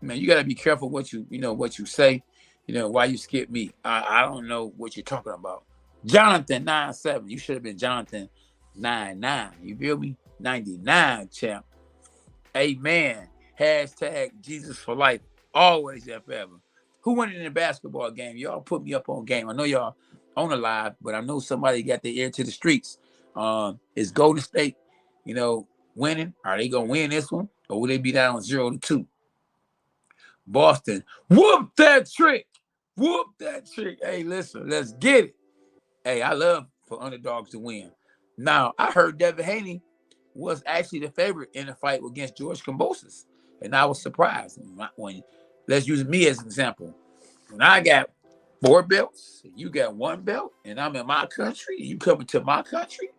Man, you gotta be careful what you say. Why you skip me? I don't know what you're talking about. Jonathan 97. You should have been Jonathan 99. You feel me? 99, champ. Amen. Hashtag Jesus for life. Always and forever. Who won in the basketball game? Y'all put me up on game. I know y'all on the live, but I know somebody got their ear to the streets. Is Golden State, winning? Are they gonna win this one? Or will they be down 0-2? Boston. Whoop that trick. Whoop that trick. Hey, listen, let's get it. Hey, I love for underdogs to win. Now, I heard Devin Haney was actually the favorite in the fight against George Kambosos. And I was surprised. Let's use me as an example. When I got 4 belts, you got 1 belt, and I'm in my country, and you coming to my country,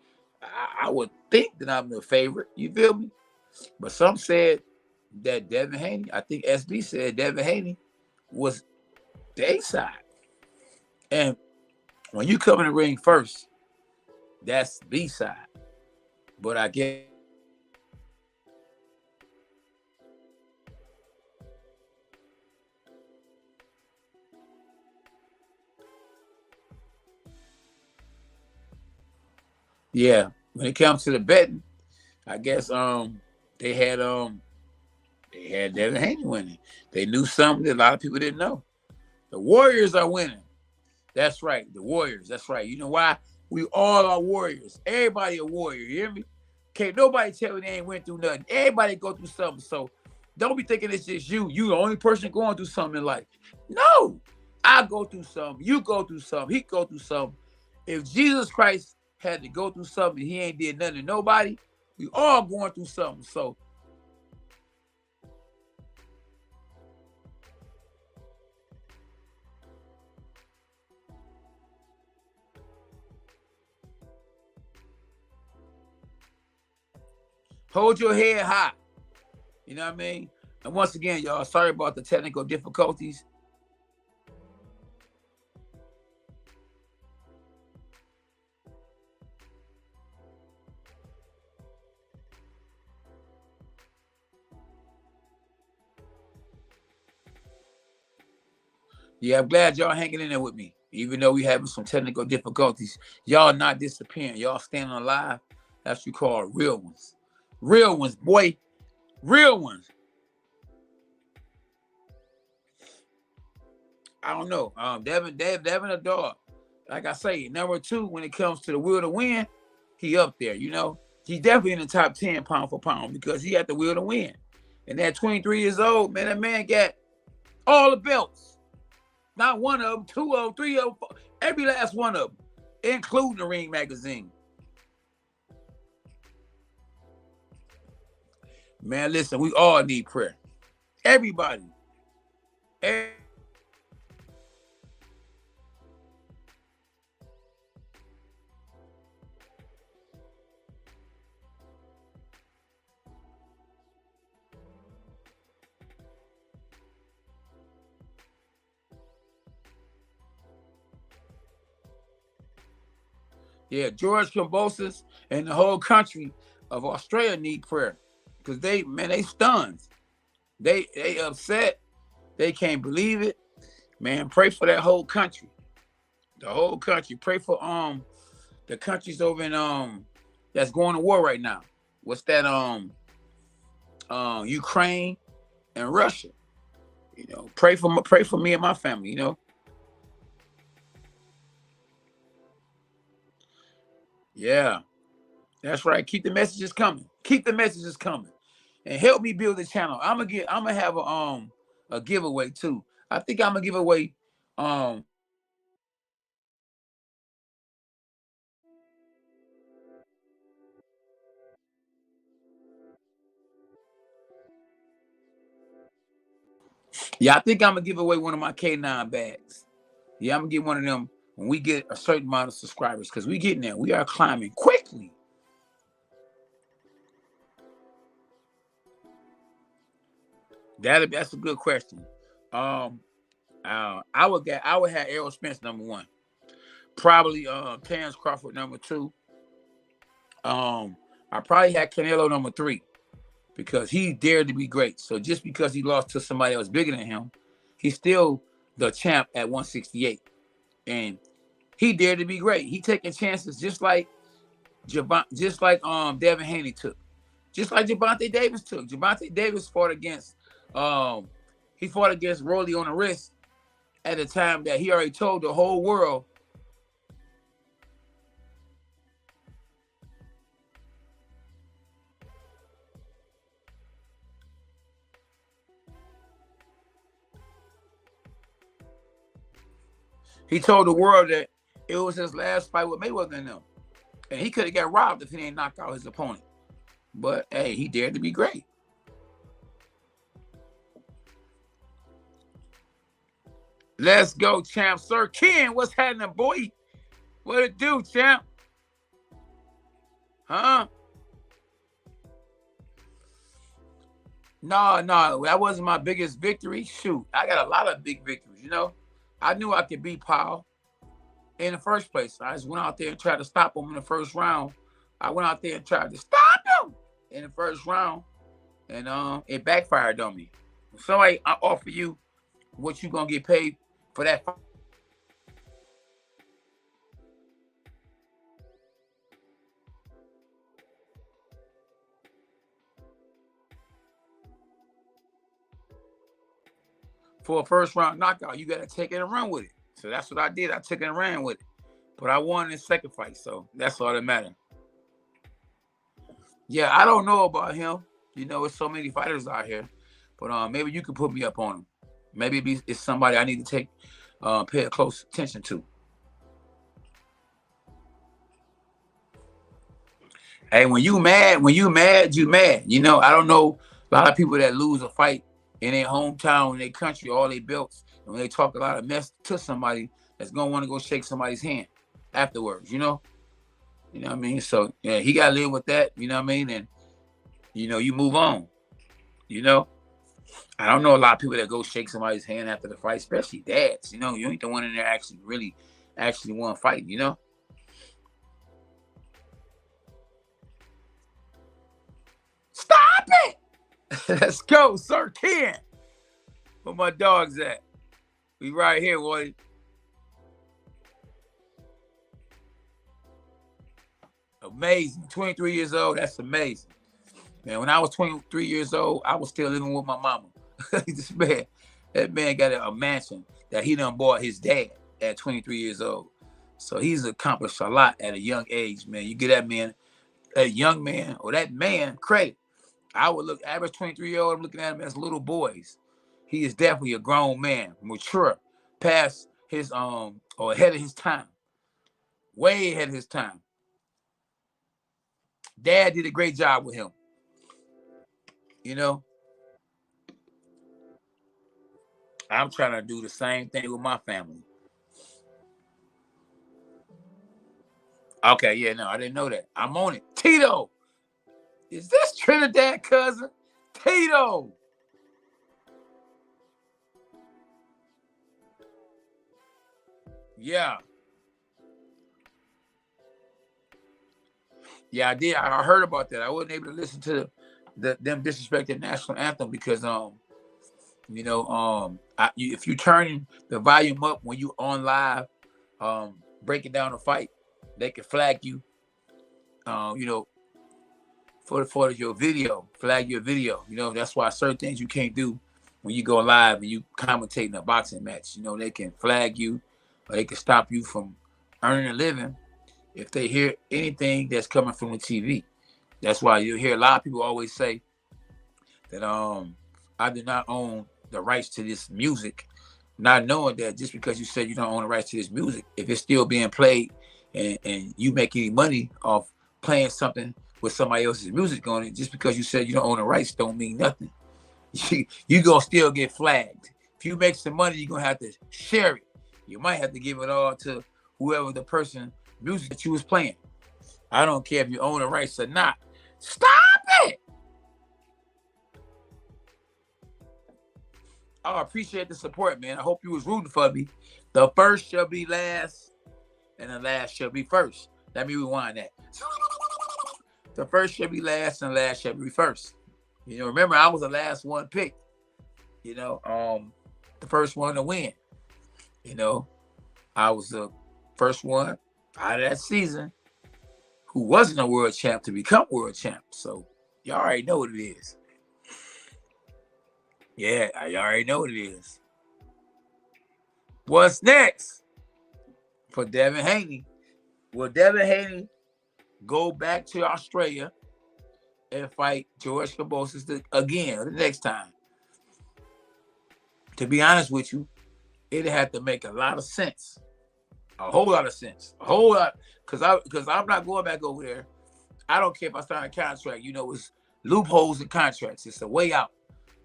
I would think that I'm the favorite. You feel me? But some said that Devin Haney, I think SB said Devin Haney was the A side. And when you come in the ring first, that's B side. But I guess when it comes to the betting, I guess they had Devin Haney winning. They knew something that a lot of people didn't know. The Warriors are winning. That's right, the Warriors. That's right. You know why? We all are warriors. Everybody a warrior. You hear me? Can't nobody tell me they ain't went through nothing. Everybody go through something. So don't be thinking it's just you. You the only person going through something in life. No. I go through something. You go through something. He go through something. If Jesus Christ had to go through something, he ain't did nothing to nobody. We all going through something. So hold your head high. You know what I mean? And once again, y'all, sorry about the technical difficulties. Yeah, I'm glad y'all hanging in there with me. Even though we having some technical difficulties, y'all not disappearing. Y'all standing alive. That's what you call real ones. Real ones, boy. Real ones. I don't know. Devin or Dawg. Like I say, number 2, when it comes to the will to win, he up there, He's definitely in the top 10 pound for pound because he had the will to win. And at 23 years old, man, that man got all the belts. Not one of them, 2 of them, 3 of them, 4, every last one of them, including the Ring magazine. Man, listen, we all need prayer. Everybody. Yeah, George Kambosos and the whole country of Australia need prayer because they stunned. They upset. They can't believe it. Man, pray for that whole country. The whole country. Pray for the countries over in that's going to war right now. What's that Ukraine and Russia. You know, pray for me and my family, you know. Yeah. That's right. Keep the messages coming. Keep the messages coming. And help me build the channel. I'm gonna have a giveaway too. I think I'm gonna give away um yeah, I think I'm gonna give away one of my K9 bags. Yeah, I'm gonna get one of them when we get a certain amount of subscribers because we getting there. We are climbing quickly. That's a good question. Um I would have Errol Spence number one. Probably Terrence Crawford number two. I probably had Canelo number three because he dared to be great. So just because he lost to somebody else bigger than him, he's still the champ at 168. And he dared to be great. He taking chances just like Devin Haney took. Just like Javante Davis took. Javante Davis um fought against Rolly on the wrist at a time that he already told the whole world. He told the world that it was his last fight with Mayweather and them. And he could have got robbed if he didn't knock out his opponent. But hey, he dared to be great. Let's go, champ. Sir Ken, what's happening, boy? What it do, champ? Huh? No, that wasn't my biggest victory. Shoot, I got a lot of big victories, you know. I knew I could beat Powell in the first place. I just went out there and tried to stop him in the first round. I went out there and tried to stop him in the first round, and it backfired on me. Somebody I offer you what you gonna get paid for that fight. For a first round knockout, you got to take it and run with it. So that's what I did. I took it and ran with it. But I won in the second fight, so that's all that matters. Yeah, I don't know about him. You know, there's so many fighters out here. But maybe you could put me up on him. Maybe it's somebody I need to pay a close attention to. Hey, when you mad, you mad. You know, I don't know a lot of people that lose a fight in their hometown, in their country, all their belts, and when they talk a lot of mess to somebody that's gonna want to go shake somebody's hand afterwards, you know? You know what I mean? So yeah, he gotta live with that, you know what I mean? And you know, you move on, you know. I don't know a lot of people that go shake somebody's hand after the fight, especially dads. You know, you ain't the one in there actually want to fight, you know? Stop it! Let's go, Sir Ken. Where my dogs at? We right here, boy. Amazing. 23 years old. That's amazing. Man, when I was 23 years old, I was still living with my mama. That man got a mansion that he done bought his dad at 23 years old. So he's accomplished a lot at a young age, man. You get that young man, or that man credit. I would look average 23-year-old, I'm looking at him as little boys. He is definitely a grown man, mature, past his or ahead of his time. Way ahead of his time. Dad did a great job with him. You know, I'm trying to do the same thing with my family. Okay, yeah, no, I didn't know that. I'm on it. Tito, is this Trinidad cousin? Tito. Yeah. Yeah, I did. I heard about that. I wasn't able to listen to them disrespect the national anthem because if you turn the volume up when you on live, breaking down a fight, they can flag you. You know, for your video, flag your video. You know, that's why certain things you can't do when you go live and you commentating a boxing match. You know, they can flag you or they can stop you from earning a living if they hear anything that's coming from the TV. That's why you hear a lot of people always say that I do not own the rights to this music, not knowing that just because you said you don't own the rights to this music, if it's still being played and you make any money off playing something with somebody else's music on it, just because you said you don't own the rights don't mean nothing. You gonna still get flagged. If you make some money, you're gonna have to share it. You might have to give it all to whoever the person music that you was playing. I don't care if you own the rights or not. Stop it! I appreciate the support, man. I hope you was rooting for me. The first shall be last, and the last shall be first. Let me rewind that. The first shall be last, and the last shall be first. You know, remember, I was the last one picked. You know, the first one to win. You know, I was the first one out of that season who wasn't a world champ to become world champ. So y'all already know what it is. Yeah, I already know what it is. What's next for Devin Haney? Will Devin Haney go back to Australia and fight George Kambosos again the next time? To be honest with you, it had to make a lot of sense. A whole lot of sense. A whole lot. Because I'm not going back over there. I don't care if I sign a contract. You know, it's loopholes in contracts. It's a way out.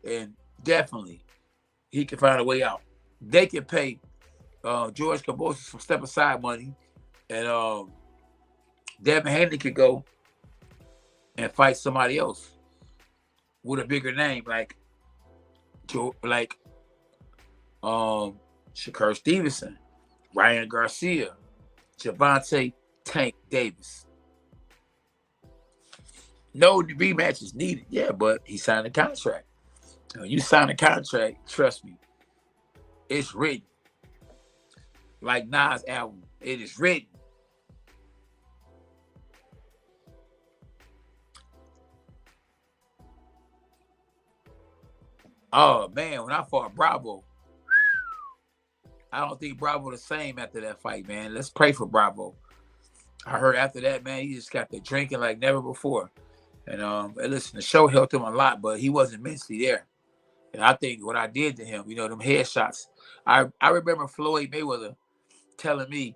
And definitely, he can find a way out. They can pay George Kambosos some step-aside money. And Devin Haney could go and fight somebody else with a bigger name, like Shakur Stevenson, Ryan Garcia, Gervonta Tank Davis. No rematch is needed, yeah, but he signed a contract. When you sign a contract, trust me, it's written. Like Nas' album, it is written. Oh man, when I fought Bravo, I don't think Bravo the same after that fight, man. Let's pray for Bravo. I heard after that, man, he just got to drinking like never before. And listen, the show helped him a lot, but he wasn't mentally there. And I think what I did to him, you know, them headshots. I remember Floyd Mayweather telling me,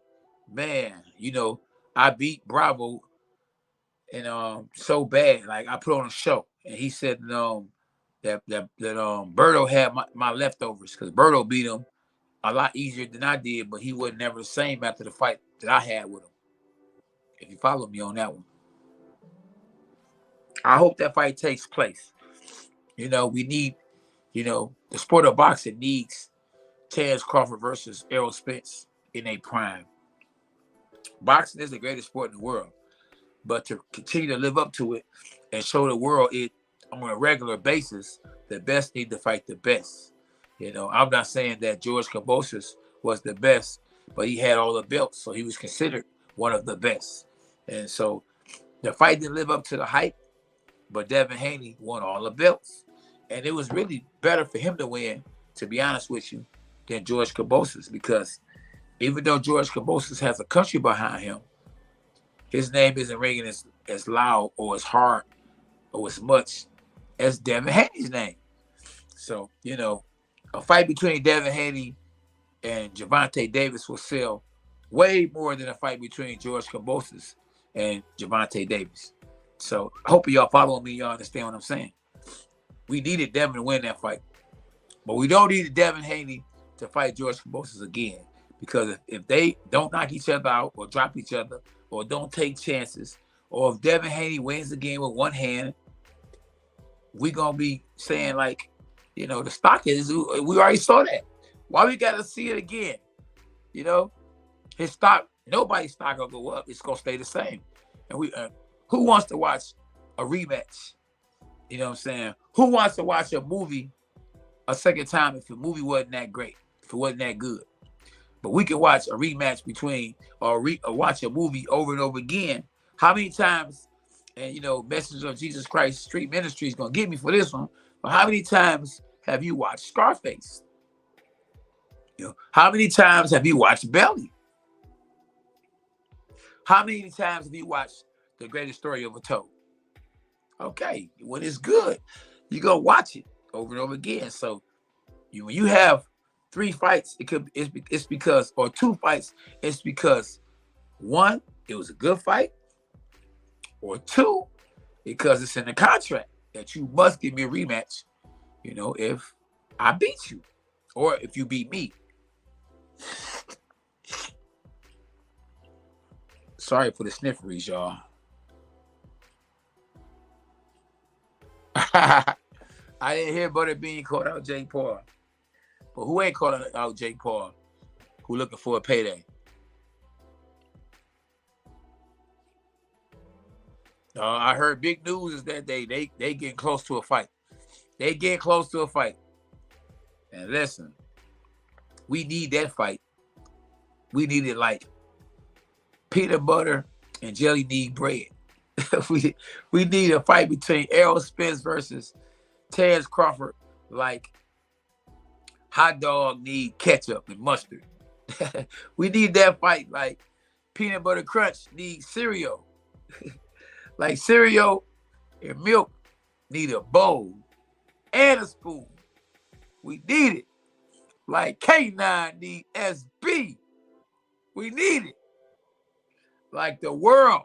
man, you know, I beat Bravo and so bad, like I put on a show. And he said that Berto had my leftovers because Berto beat him a lot easier than I did, but he wasn't never the same after the fight that I had with him. If you follow me on that one. I hope that fight takes place. You know, we need, you know, the sport of boxing needs Terence Crawford versus Errol Spence in a prime. Boxing is the greatest sport in the world. But to continue to live up to it and show the world it on a regular basis, the best need to fight the best. You know, I'm not saying that George Kambosos was the best, but he had all the belts, so he was considered one of the best. And so the fight didn't live up to the hype, but Devin Haney won all the belts. And it was really better for him to win, to be honest with you, than George Kambosos, because even though George Kambosos has a country behind him, his name isn't ringing as loud or as hard or as much as Devin Haney's name. So, you know, a fight between Devin Haney and Gervonta Davis will sell way more than a fight between George Kambosos and Gervonta Davis. So I hope y'all follow me. Y'all understand what I'm saying. We needed Devin to win that fight. But we don't need Devin Haney to fight George Kambosos again. Because if they don't knock each other out or drop each other or don't take chances, or if Devin Haney wins the game with one hand, we're going to be saying like, you know, the stock is, we already saw that. Why we got to see it again? You know, his stock, nobody's stock going to go up. It's going to stay the same. And we, who wants to watch a rematch? You know what I'm saying? Who wants to watch a movie a second time if the movie wasn't that great, if it wasn't that good? But we can watch a rematch between or watch a movie over and over again. How many times, and you know, Message of Jesus Christ Street Ministry is going to get me for this one, but how many times have you watched Scarface? You know, how many times have you watched Belly? How many times have you watched The Greatest Story Ever Told? Okay, when it's good, you're going to watch it over and over again. So when you have 3 fights, it's because, or 2 fights, it's because 1, it was a good fight, or 2, because it's in the contract that you must give me a rematch, you know, if I beat you or if you beat me. Sorry for the snifferys, y'all. I didn't hear Butterbean call out Jake Paul. But who ain't calling out Jake Paul? Who looking for a payday? I heard big news is that they getting close to a fight. They getting close to a fight. And listen, we need that fight. We need it like peanut butter and jelly need bread. we need a fight between Errol Spence versus Terrence Crawford like hot dog need ketchup and mustard. We need that fight like peanut butter crunch need cereal. Like cereal and milk need a bowl and a spoon. We need it. Like K9 need SB. We need it. Like the world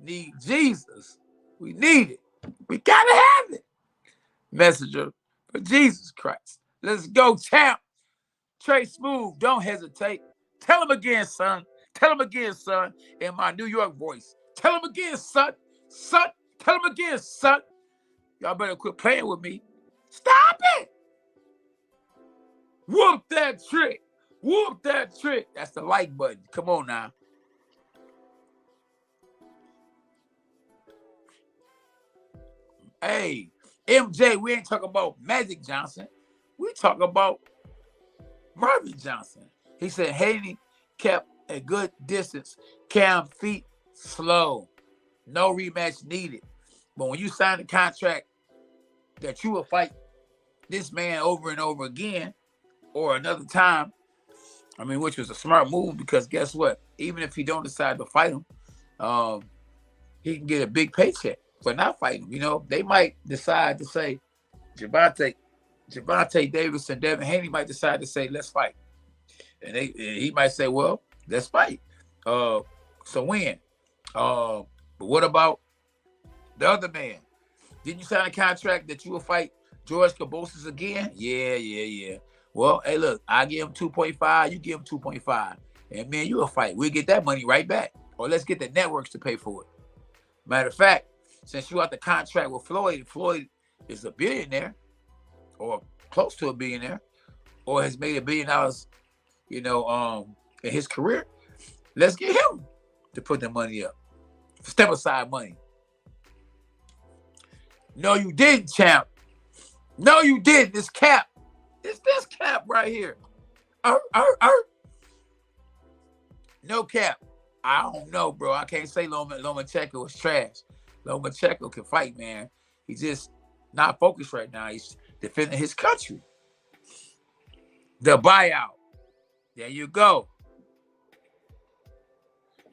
need Jesus. We need it. We gotta have it. Messenger for Jesus Christ. Let's go, champ. Trey Smooth, don't hesitate. Tell him again, son. Tell him again, son, in my New York voice. Tell him again, son. Son, tell him again, son. Y'all better quit playing with me. Stop it. Whoop that trick. Whoop that trick. That's the like button. Come on now. Hey, MJ, we ain't talking about Magic Johnson. We talking about Marvin Johnson. He said Haney kept a good distance. Cam feet slow. No rematch needed. But when you sign a contract that you will fight this man over and over again or another time, I mean, which was a smart move because guess what? Even if he don't decide to fight him, he can get a big paycheck for not fighting him. You know, they might decide to say, Javante Davis and Devin Haney might decide to say, let's fight. And he might say, well, let's fight. So when? But what about the other man? Didn't you sign a contract that you will fight George Kambosos again? Yeah. Well, hey, look, I give him 2.5, you give him 2.5. And man, you will fight. We'll get that money right back. Or let's get the networks to pay for it. Matter of fact, since you out the contract with Floyd is a billionaire or close to a billionaire or has made $1 billion, you know, in his career, let's get him to put the money up. Step aside money. No, you didn't, champ. No, you didn't. This cap. It's this cap right here. No cap. I don't know, bro. I can't say Lomachenko was trash. Lomachenko can fight, man. He's just not focused right now. He's defending his country. The buyout. There you go.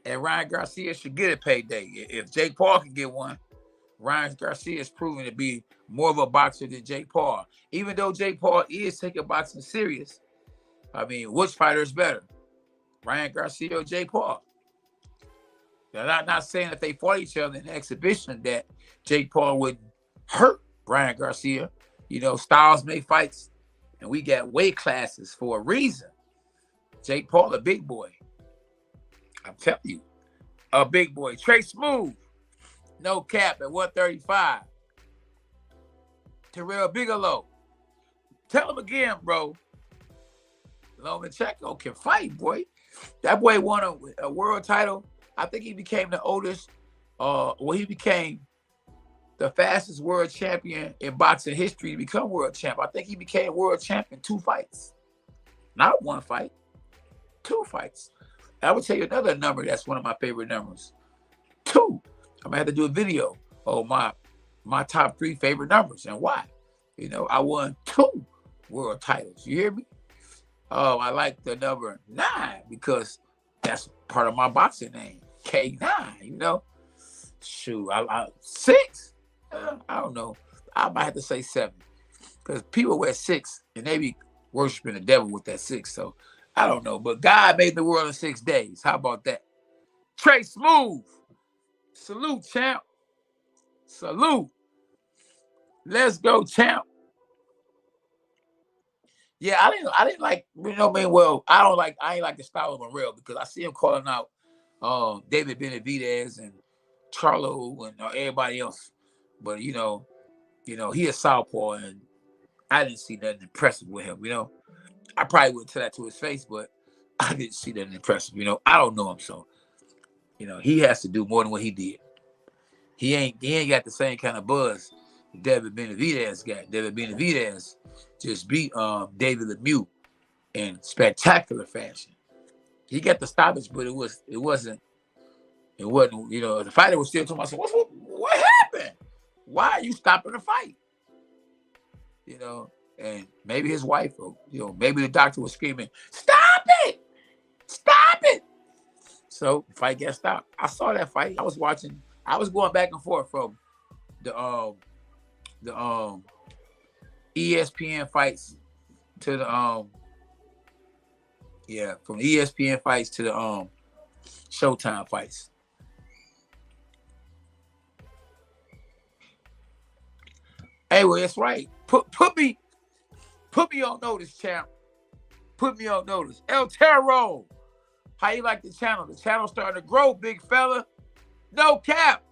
And Ryan Garcia should get a payday. If Jake Paul can get one, Ryan Garcia is proven to be more of a boxer than Jake Paul. Even though Jake Paul is taking boxing serious, I mean, which fighter is better? Ryan Garcia or Jake Paul? Now, I'm not saying if they fought each other in an exhibition that Jake Paul would hurt Ryan Garcia. You know, styles make fights, and we got weight classes for a reason. Jake Paul, a big boy. I'm telling you, a big boy. Trey Smooth, no cap at 135. Terrell Bigelow. Tell him again, bro. Lomachenko can fight, boy. That boy won a world title. I think he became the oldest, he became the fastest world champion in boxing history to become world champ. I think he became world champ in 2 fights, not 1 fight. 2 fights. I would tell you another number that's one of my favorite numbers. 2. I'm gonna have to do a video on my top 3 favorite numbers and why. You know, I won 2 world titles. You hear me? I like the number 9 because that's part of my boxing name, K9. You know, shoot, I 6. I don't know. I might have to say 7 because people wear 6 and they be worshiping the devil with that 6. So I don't know. But God made the world in 6 days. How about that? Trey Smooth. Salute, champ. Salute. Let's go, champ. Yeah, I didn't like, you know what I mean? Well, I ain't like the style of Morrell because I see him calling out David Benavidez and Charlo and everybody else. But you know, he a southpaw and I didn't see nothing impressive with him, you know. I probably wouldn't tell that to his face, but I didn't see nothing impressive, you know. I don't know him, so you know, he has to do more than what he did. He ain't got the same kind of buzz David Benavidez got. David Benavidez just beat David Lemieux in spectacular fashion. He got the stoppage, but it wasn't, you know, the fighter was still talking about, what happened? Why are you stopping the fight? You know, and maybe his wife, or, you know, maybe the doctor was screaming, stop it! Stop it! So the fight got stopped. I saw that fight. I was watching. I was going back and forth from the ESPN fights to the from the ESPN fights to the Showtime fights. Hey, well, that's right. Put me on notice, champ. Put me on notice. El Terro. How you like the channel? The channel's starting to grow, big fella. No cap.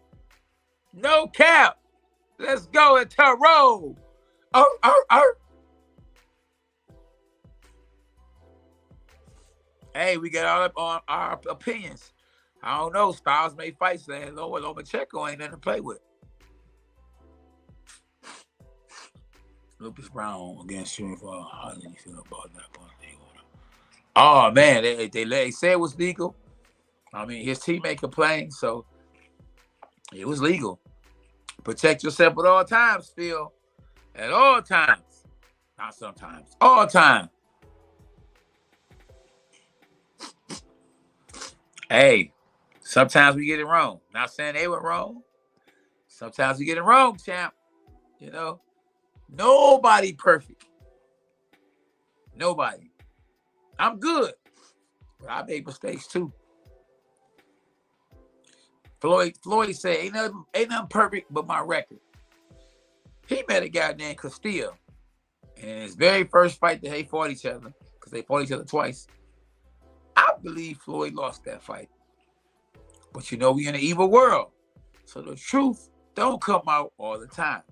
No cap. Let's go, El Terro. Hey, we get all up on our opinions. I don't know. Styles made fights there. Lomachenko ain't nothing to play with. Lucas Brown against Shinfall. How do you feel about that one? Oh man, they said it was legal. I mean, his teammate complained, so it was legal. Protect yourself at all times, Phil. At all times. Not sometimes. All time. Hey, sometimes we get it wrong. Not saying they were wrong. Sometimes we get it wrong, champ. You know, nobody perfect. Nobody. I'm good, but I make mistakes too. Floyd said, ain't nothing perfect but my record. He met a guy named Castillo. And in his very first fight that they fought each other, because they fought each other twice, I believe Floyd lost that fight. But you know, we in an evil world. So the truth don't come out all the time.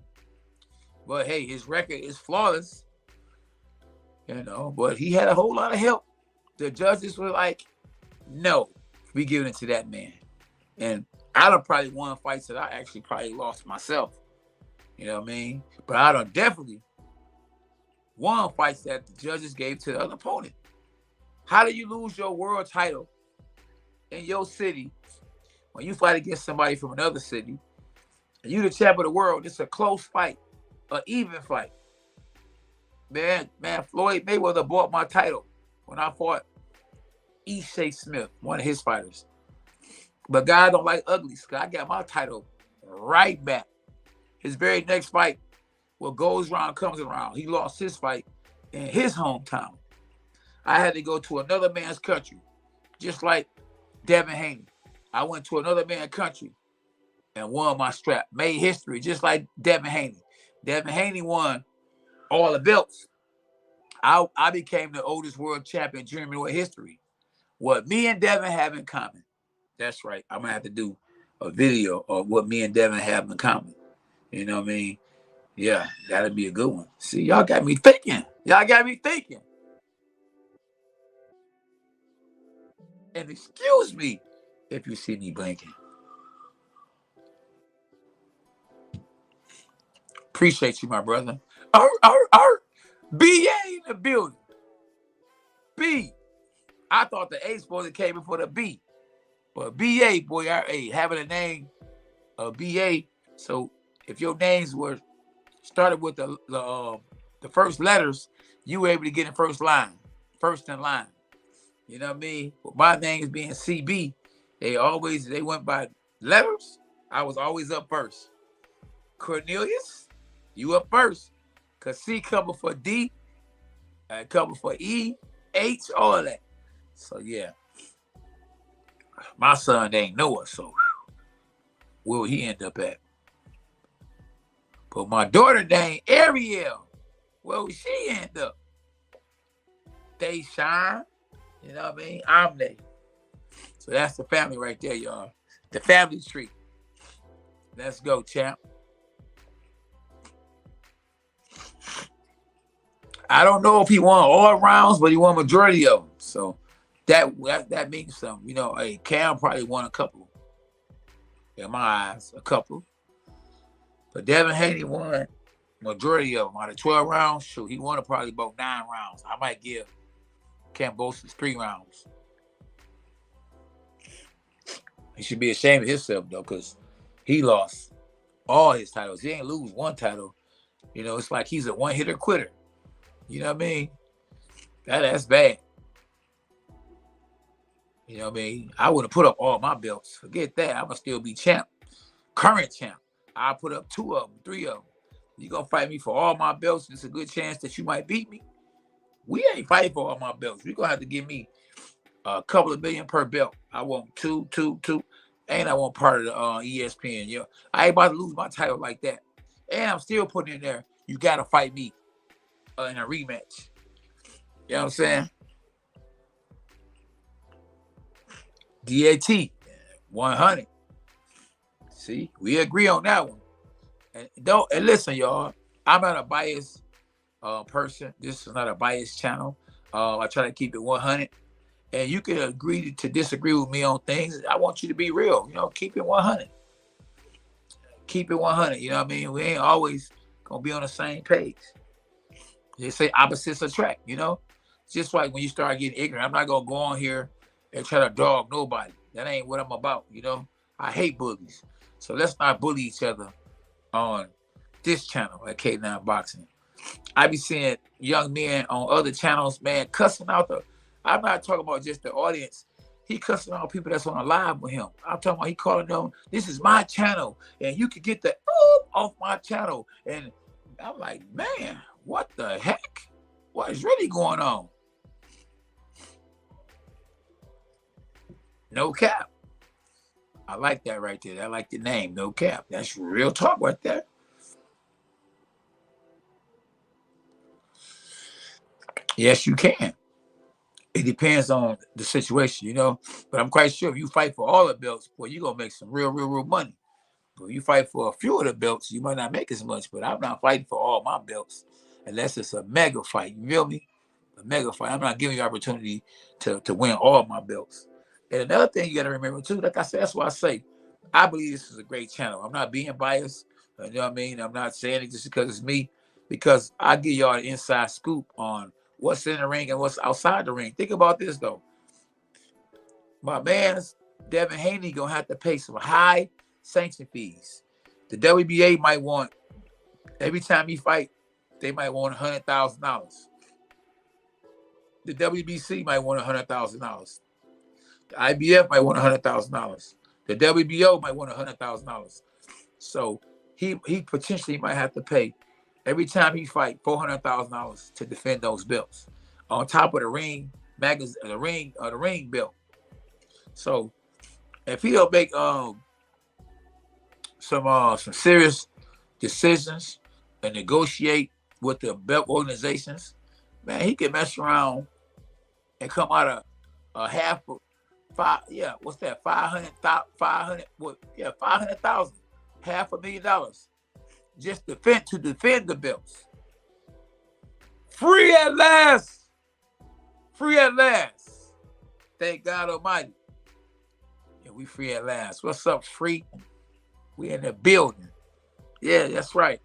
But hey, his record is flawless. You know, but he had a whole lot of help. The judges were like, no, we giving it to that man. And I done probably won fights that I actually probably lost myself. You know what I mean? But I done definitely won fights that the judges gave to the other opponent. How do you lose your world title in your city when you fight against somebody from another city and you the champ of the world? It's a close fight, an even fight. Man, Floyd Mayweather bought my title when I fought Shea Smith, one of his fighters. But God don't like ugly, so I got my title right back. His very next fight, what goes around comes around. He lost his fight in his hometown. I had to go to another man's country, just like Devin Haney. I went to another man's country and won my strap. Made history, just like Devin Haney. Devin Haney won all the belts. I became the oldest world champion in junior middleweight history. What me and Devin have in common. That's right. I'm going to have to do a video of what me and Devin have in common. You know what I mean? Yeah, that'll be a good one. See, y'all got me thinking. And excuse me if you see me blinking. Appreciate you, my brother. BA in the building. B. I thought the A supposed to came before the B. But BA, boy, having a name of BA. So if your names were started with the first letters, you were able to get in first in line. You know what I mean? But my name is being CB. They went by letters. I was always up first. Cornelius, you up first. Cause C cover for D, cover for E, H, all that. So yeah. My son ain't Noah, so where will he end up at? But my daughter named Ariel. Where will she end up? They shine. You know what I mean? I'm they. So that's the family right there, y'all. The family tree. Let's go, champ. I don't know if he won all rounds, but he won majority of them. So that means something. You know, hey, Cam probably won a couple. In my eyes, a couple. But Devin Haney won majority of them. Out of 12 rounds, shoot, he won probably about 9 rounds. I might give Kambosos 3 rounds. He should be ashamed of himself, though, because he lost all his titles. He ain't lose one title. You know, it's like he's a one-hitter quitter. You know what I mean? That's bad. You know what I mean? I would have put up all my belts. Forget that. I'm going to still be champ. Current champ. I'll put up 2 of them, 3 of them. You're going to fight me for all my belts. There's a good chance that you might beat me. We ain't fighting for all my belts. You're going to have to give me a couple of million per belt. I want 2. And I want part of the ESPN. You know, I ain't about to lose my title like that. And I'm still putting in there, you got to fight me in a rematch. You know what I'm saying? DAT, 100. See, we agree on that one. And listen, y'all, I'm not a biased person. This is not a biased channel. I try to keep it 100. And you can agree to disagree with me on things. I want you to be real. You know, keep it 100. Keep it 100. You know what I mean? We ain't always going to be on the same page. They say opposites attract, you know? Just like when you start getting ignorant, I'm not going to go on here and try to dog nobody. That ain't what I'm about, you know? I hate bullies. So let's not bully each other on this channel at K9 Boxing. I be seeing young men on other channels, man, cussing out I'm not talking about just the audience. He cussing out people that's on a live with him. I'm talking about he calling them, this is my channel, and you can get the off my channel. And I'm like, man, what the heck? What is really going on? No cap. I like that right there. I like the name, no cap. That's real talk right there. Yes, you can. It depends on the situation, you know. But I'm quite sure if you fight for all the belts, boy, you're going to make some real money. But if you fight for a few of the belts, you might not make as much. But I'm not fighting for all my belts unless it's a mega fight. You feel me? A mega fight. I'm not giving you opportunity to win all my belts. And another thing you got to remember, too, like I said, that's why I say, I believe this is a great channel. I'm not being biased. You know what I mean? I'm not saying it just because it's me. Because I give y'all an inside scoop on what's in the ring and what's outside the ring. Think about this, though. My man's Devin Haney going to have to pay some high sanction fees. The WBA might want, every time he fight, they might want $100,000. The WBC might want $100,000. The IBF might want $100,000. The WBO might want $100,000. So he potentially might have to pay every time he fight $400,000 to defend those belts, on top of the ring magazine, the ring belt. So if he don't make some serious decisions and negotiate with the belt organizations, man, he can mess around and come out of a half of what's that? 500,000, $500,000 just to defend the belts. Free at last. Thank God Almighty. Yeah, we free at last. What's up, free? We in the building. Yeah, that's right.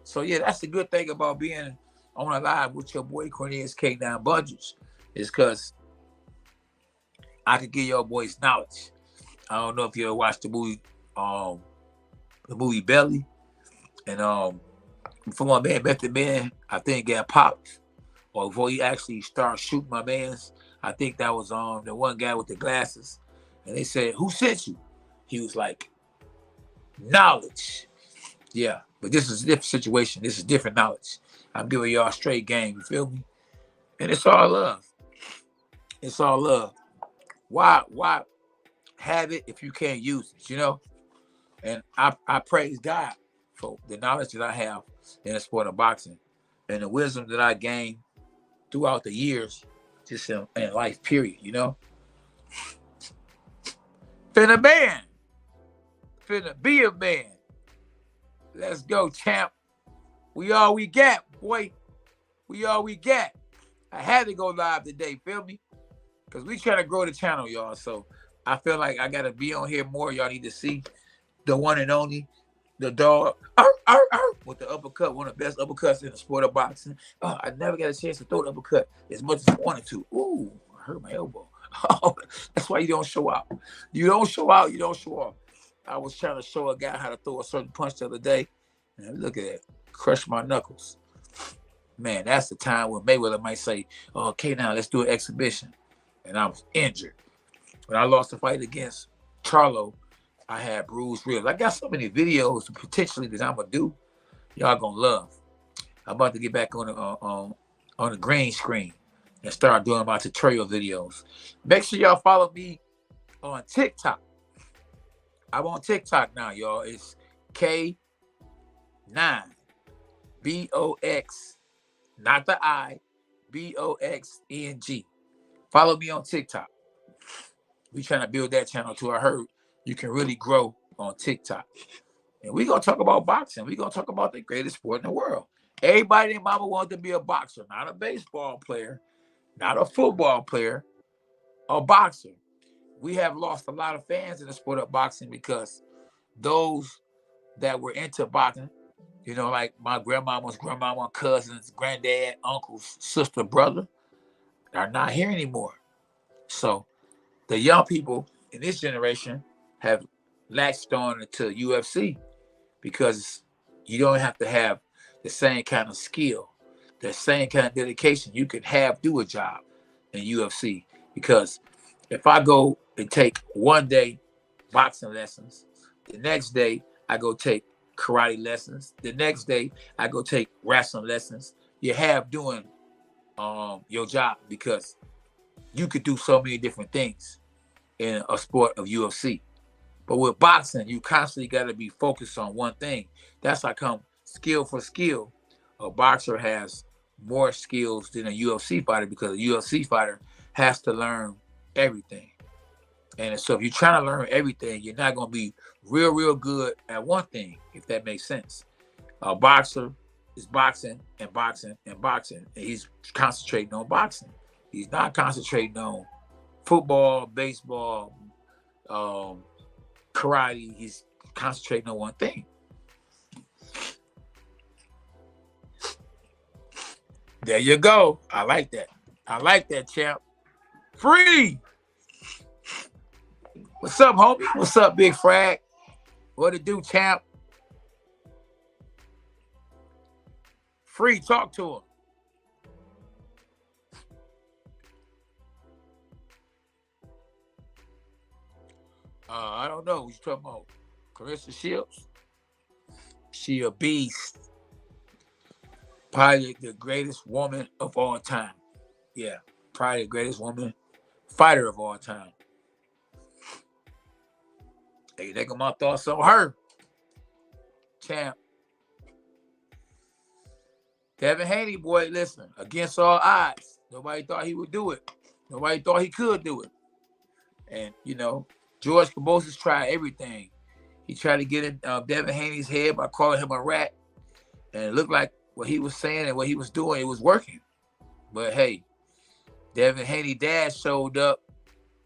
So yeah, that's the good thing about being on a live with your boy Cornelius K9 Budgets, is because I could give your boys knowledge. I don't know if you ever watched the movie Belly, and before my man Method Man, I think got popped, or before he actually started shooting my man's, I think that was the one guy with the glasses, and they said, "Who sent you?" He was like, "Knowledge." Yeah, but this is a different situation. This is different knowledge. I'm giving y'all straight game. You feel me? And it's all love. It's all love. Why have it if you can't use it? You know. And I praise God for the knowledge that I have in the sport of boxing and the wisdom that I gained throughout the years, just in life, period, you know? Finna be a man. Let's go, champ. We all we got, boy. We all we got. I had to go live today, feel me? Because we trying to grow the channel, y'all. So I feel like I got to be on here more. Y'all need to see the one and only, the Dawg, with the uppercut, one of the best uppercuts in the sport of boxing. I never got a chance to throw the uppercut as much as I wanted to. Ooh, I hurt my elbow. That's why you don't show out. You don't show out, you don't show off. I was trying to show a guy how to throw a certain punch the other day, and look at it, crush my knuckles. Man, that's the time when Mayweather might say, oh, okay, now let's do an exhibition. And I was injured. When I lost the fight against Charlo, I had bruised ribs. I got so many videos potentially that I'm gonna do. Y'all gonna love. I'm about to get back on the green screen and start doing my tutorial videos. Make sure y'all follow me on TikTok. I'm on TikTok now, y'all. It's K9 BOX, not the I, BOXNG. Follow me on TikTok. We trying to build that channel too. I heard you can really grow on TikTok. And we're going to talk about boxing. We're going to talk about the greatest sport in the world. Everybody and mama wanted to be a boxer, not a baseball player, not a football player, a boxer. We have lost a lot of fans in the sport of boxing because those that were into boxing, you know, like my grandmama's grandmama, cousins, granddad, uncles, sister, brother, are not here anymore. So the young people in this generation have latched on to UFC because you don't have to have the same kind of skill, the same kind of dedication you can have do a job in UFC. Because if I go and take one day boxing lessons, the next day I go take karate lessons, the next day I go take wrestling lessons, you have doing your job because you could do so many different things in a sport of UFC. But with boxing, you constantly got to be focused on one thing. That's how come skill for skill, a boxer has more skills than a UFC fighter because a UFC fighter has to learn everything. And so if you're trying to learn everything, you're not going to be real good at one thing, if that makes sense. A boxer is boxing and boxing and boxing, and he's concentrating on boxing. He's not concentrating on football, baseball, karate. He's concentrating on one thing. There you go. I like that. I like that, champ. Free. What's up, homie? What's up, Big Frag? What it do, champ? Free, talk to him. I don't know. What you talking about? Carissa Shields? She a beast. Probably the greatest woman of all time. Yeah, probably the greatest woman fighter of all time. Hey, they got my thoughts on her. Champ. Devin Haney, boy, listen, against all odds. Nobody thought he would do it. Nobody thought he could do it. And, you know, George Kambosos tried everything. He tried to get in Devin Haney's head by calling him a rat. And it looked like what he was saying and what he was doing, it was working. But, hey, Devin Haney's dad showed up,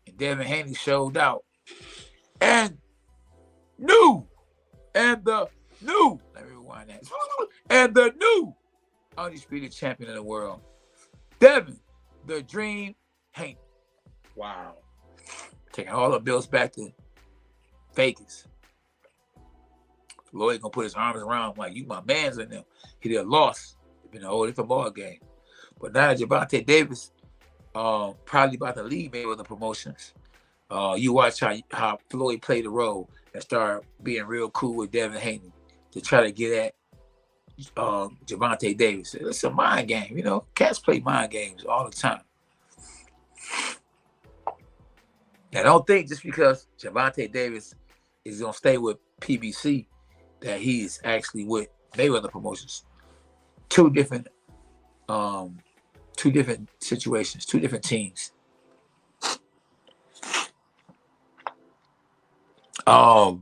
and Devin Haney showed out. And the new undisputed champion of the world, Devin, the Dream Haney. Wow. taking all the bills back to Vegas. Floyd gonna put his arms around him like, you my man's in them. He'd have lost. It'd been a whole different ball game. But now Gervonta Davis probably about to leave Mayweather Promotions. You watch how Floyd played the role and start being real cool with Devin Haney to try to get at Gervonta Davis. It's a mind game, you know. Cats play mind games all the time. Now, don't think just because Gervonta Davis is gonna stay with PBC that he is actually with Mayweather Promotions. Two different situations, two different teams. I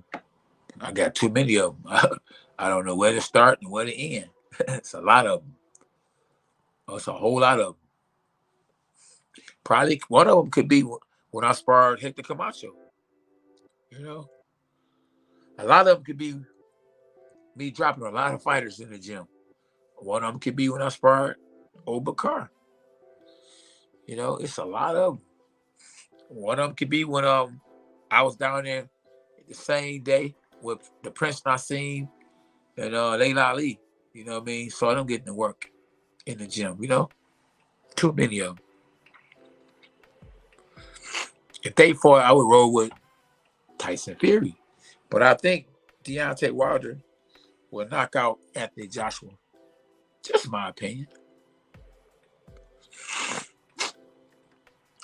got too many of them. I don't know where to start and where to end. It's a lot of them. It's a whole lot of them. Probably one of them could be when I sparred Hector Camacho. You know, a lot of them could be me dropping a lot of fighters in the gym. One of them could be when I sparred Obakar. You know, it's a lot of them. One of them could be when I was down there the same day with the Prince Nassim and Layla Ali. You know what I mean? So I don't get to work in the gym, you know? Too many of them. If they fought, I would roll with Tyson Fury. But I think Deontay Wilder will knock out Anthony Joshua. Just my opinion.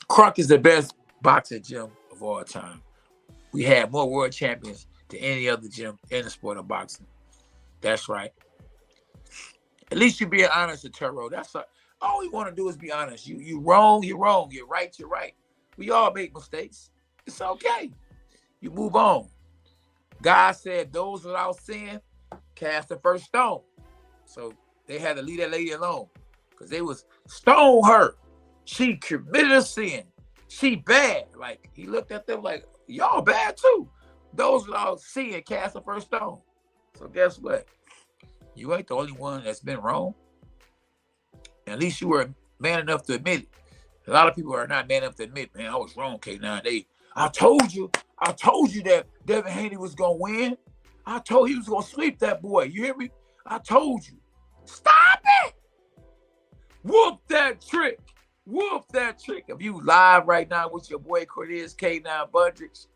Crunk is the best boxing gym of all time. We had more world champions than any other gym in the sport of boxing. That's right. At least you being honest, Turo. That's all we want to do is be honest. You wrong, you're wrong. You're right, you're right. We all make mistakes. It's okay. You move on. God said those without sin cast the first stone. So they had to leave that lady alone because they was stone her. She committed a sin. She bad. Like he looked at them like, y'all bad too. Those without sin cast the first stone. So guess what? You ain't the only one that's been wrong. At least you were man enough to admit it. A lot of people are not man enough to admit, man, I was wrong, K9. I told you that Devin Haney was gonna win. I told he was gonna sweep that boy. You hear me? I told you. Stop it! Whoop that trick. Whoop that trick. If you live right now with your boy Cortez K9 Bundricks,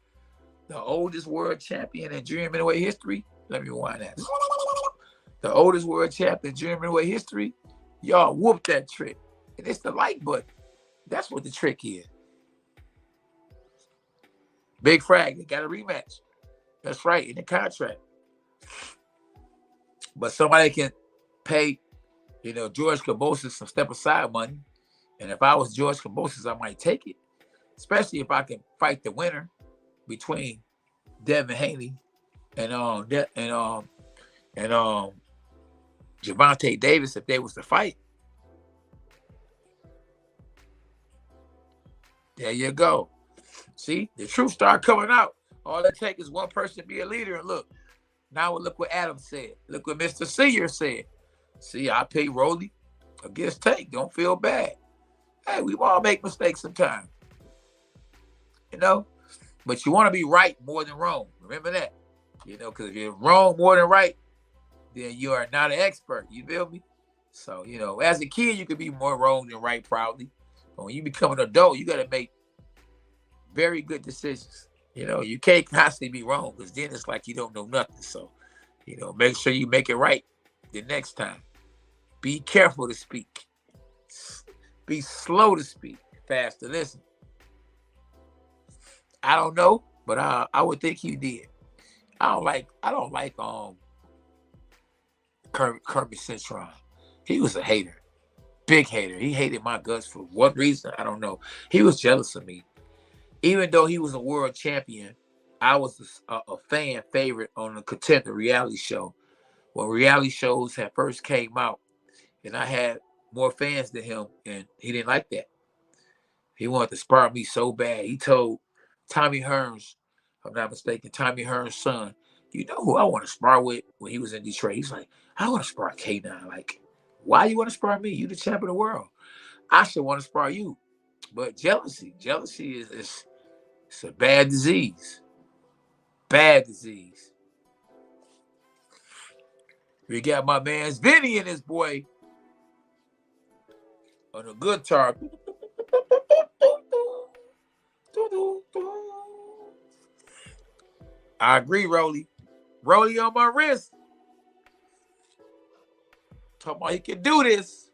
the oldest world champion in junior middleweight history. Let me rewind that. The oldest world champion in junior middleweight history. Y'all whoop that trick. And it's the like button. That's what the trick is. Big Frag, they got a rematch. That's right, in the contract. But somebody can pay, George Kambosos some step aside money. And if I was George Kambosos, I might take it. Especially if I can fight the winner between Devin Haney and Gervonta Davis if they was to fight. There you go. See, the truth start coming out. All it takes is one person to be a leader. And look, now look what Adam said. Look what Mr. Senior said. See, I pay Rolly against Tank. Don't feel bad. Hey, we all make mistakes sometimes. But you want to be right more than wrong. Remember that. Because if you're wrong more than right, then you are not an expert. You feel me? So, as a kid, you could be more wrong than right, probably. But when you become an adult, you got to make very good decisions. You can't constantly be wrong because then it's like you don't know nothing. So, make sure you make it right the next time. Be careful to speak. Be slow to speak, fast to listen. I don't know, but I would think he did. I don't like Kirby Cintron. He was a hater. Big hater. He hated my guts for what reason? I don't know. He was jealous of me. Even though he was a world champion, I was a fan favorite on the Contender reality show. When reality shows had first came out, and I had more fans than him, and he didn't like that. He wanted to spar me so bad. He told Tommy Hearns, if I'm not mistaken, Tommy Hearns' son, you know who I want to spar with when he was in Detroit? He's like, I want to spar K9. Like, why you want to spar me? You the champ of the world. I should want to spar you. But jealousy is It's a bad disease. Bad disease. We got my man's Vinny and his boy on a guitar. I agree, Rolly. Rolly on my wrist. Talking about he can do this.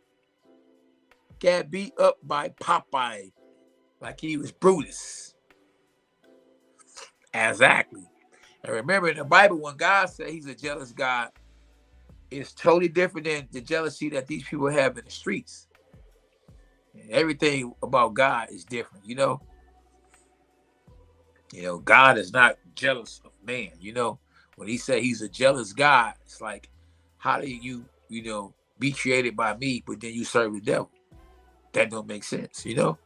Got beat up by Popeye like he was Brutus. Exactly. And remember in the Bible, when God said he's a jealous God, it's totally different than the jealousy that these people have in the streets. And everything about God is different, you know. You know, God is not jealous of man, you know. When he said he's a jealous God, it's like, how do you, be created by me, but then you serve the devil? That don't make sense, you know?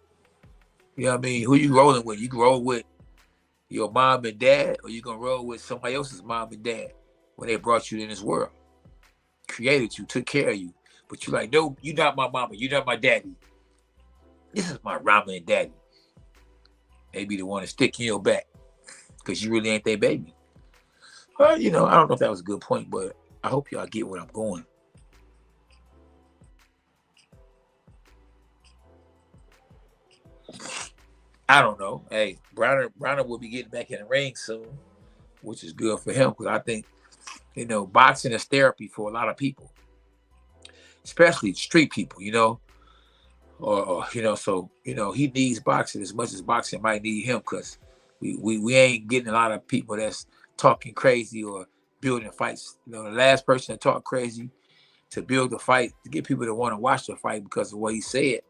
You know what I mean? Who you rolling with? You can roll with your mom and dad, or you gonna roll with somebody else's mom and dad when they brought you in this world, created you, took care of you. But you like, no, you're not my mama, you're not my daddy. This is my mama and daddy. They be the one to stick in your back because you really ain't their baby. Well, I don't know if that was a good point, but I hope y'all get where I'm going. I don't know. Hey, Browner will be getting back in the ring soon, which is good for him because I think, boxing is therapy for a lot of people, especially street people, so he needs boxing as much as boxing might need him because we ain't getting a lot of people that's talking crazy or building fights. The last person to talk crazy to build a fight, to get people to want to watch the fight because of what he said.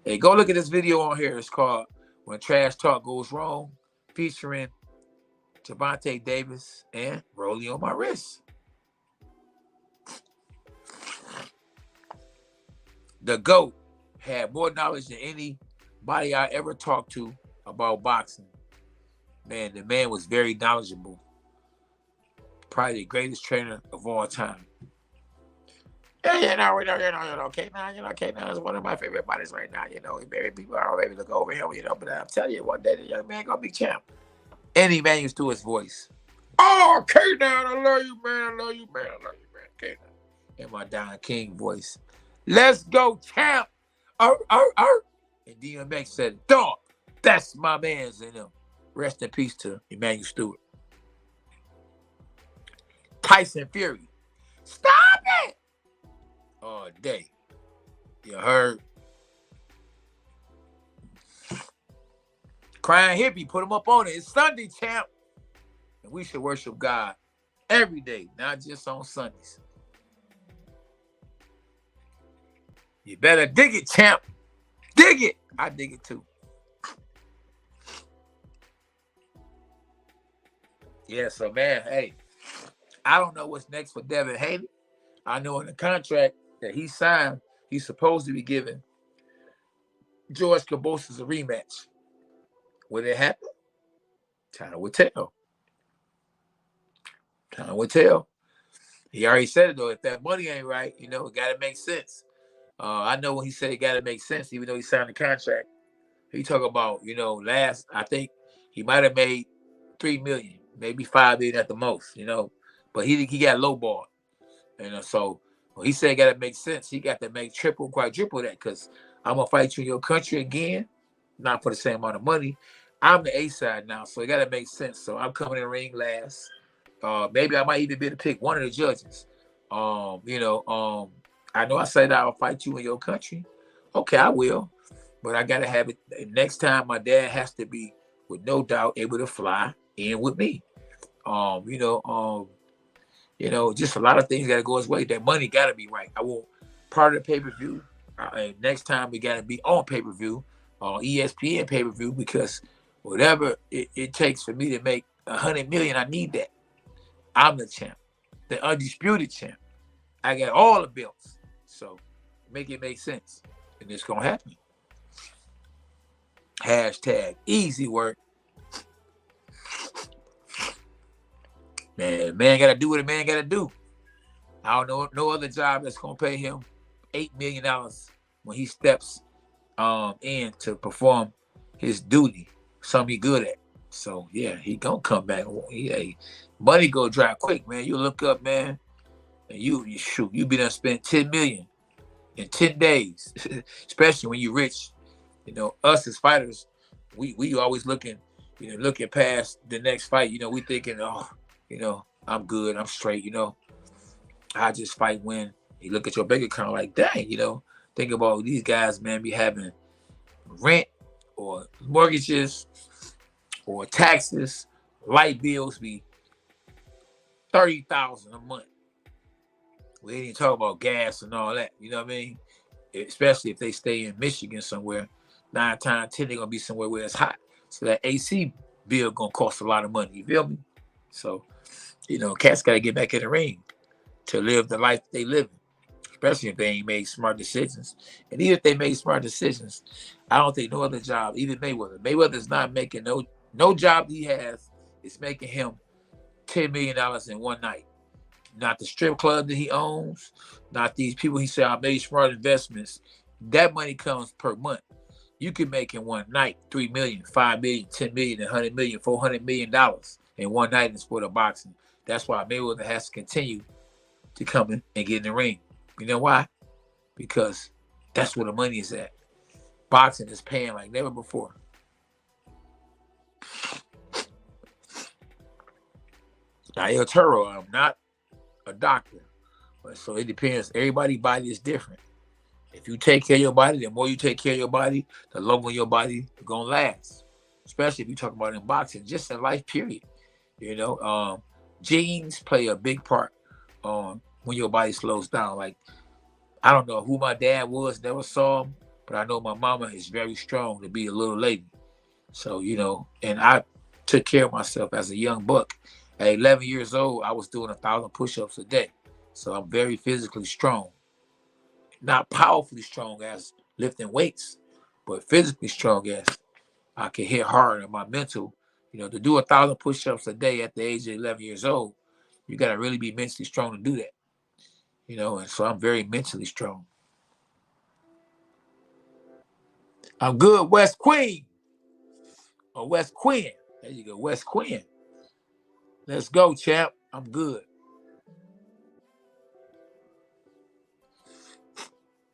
Hey, go look at this video on here. It's called When Trash Talk Goes Wrong, featuring Gervonta Davis and Rolly on my wrist. The GOAT had more knowledge than anybody I ever talked to about boxing. Man, the man was very knowledgeable. Probably the greatest trainer of all time. Yeah, K9 is one of my favorite fighters right now. Maybe people are already look over him, but I'm telling you, one day the young man gonna be champ. And he managed to his voice. Oh, K9, I love you, man. I love you, man. I love you, man. K9. In my Don King voice. Let's go, champ. And DMX said, Dawg, that's my man's in him. Rest in peace to Emmanuel Stewart. Tyson Fury. Stop it! All day. You heard? Crying hippie, put him up on it. It's Sunday, champ. And we should worship God every day, not just on Sundays. You better dig it, champ. Dig it. I dig it too. Yeah, so man, hey, I don't know what's next for Devin Haney. I know in the contract that he signed, he's supposed to be giving George Kambosos a rematch. Will it happen? Time will tell. Time will tell. He already said it though. If that money ain't right, it got to make sense. I know when he said it got to make sense, even though he signed the contract. He talk about, I think he might have made $3 million, maybe $5 million at the most, but he got lowballed. So when he said it got to make sense, he got to make triple, quadruple that because I'm going to fight you in your country again, not for the same amount of money. I'm the A side now, so it got to make sense. So I'm coming in the ring last. Maybe I might even be able to pick one of the judges. I know I said I'll fight you in your country. Okay, I will. But I got to have it. Next time, my dad has to be, with no doubt, able to fly in with me. Just a lot of things got to go his way. That money got to be right. I want part of the pay-per-view. And next time, we got to be on pay-per-view, on ESPN pay-per-view, because whatever it takes for me to make $100 million, I need that. I'm the champ, the undisputed champ. I got all the belts. So make it make sense. And it's going to happen. Hashtag easy work. Man got to do what a man got to do. I don't know no other job that's going to pay him $8 million when he steps in to perform his duty, something he good at. So yeah, he gonna come back. Money go dry quick, man. You look up, man, and you shoot, you be done spent 10 million in 10 days, especially when you rich. You know, us as fighters, we always looking past the next fight. You know, we thinking, oh, I'm good, I'm straight. I just fight when you look at your bank account like, dang, think about these guys, man, be having rent or mortgages or taxes, light bills be 30,000 a month. We ain't even talk about gas and all that. You know what I mean? Especially if they stay in Michigan somewhere, 9 times 10 they're gonna be somewhere where it's hot. So that AC bill gonna cost a lot of money. You feel me? So, cats gotta get back in the ring to live the life they live, especially if they ain't made smart decisions. And even if they made smart decisions, I don't think no other job, even Mayweather's not making no job he has is making him $10 million in one night. Not the strip club that he owns, not these people he said I made smart investments. That money comes per month. You can make in one night $3 million, $5 million, $10 million, $100 million, $400 million in one night in the sport of boxing. That's why Mayweather has to continue to come in and get in the ring. You know why? Because that's where the money is at. Boxing is paying like never before. Now, El Toro, I'm not a doctor, but so it depends. Everybody's body is different. If you take care of your body, the more you take care of your body, the longer your body is gonna last. Especially if you talk about in boxing, just in life, period. Genes play a big part on when your body slows down. Like, I don't know who my dad was, never saw him, but I know my mama is very strong to be a little lady. So, and I took care of myself as a young buck. At 11 years old, I was doing 1,000 push-ups a day. So I'm very physically strong. Not powerfully strong as lifting weights, but physically strong as I can hit hard on my mental. To do 1,000 push-ups a day at the age of 11 years old, you got to really be mentally strong to do that. And so I'm very mentally strong. I'm good, West Queen. Or West Quinn. There you go, West Quinn. Let's go, champ. I'm good.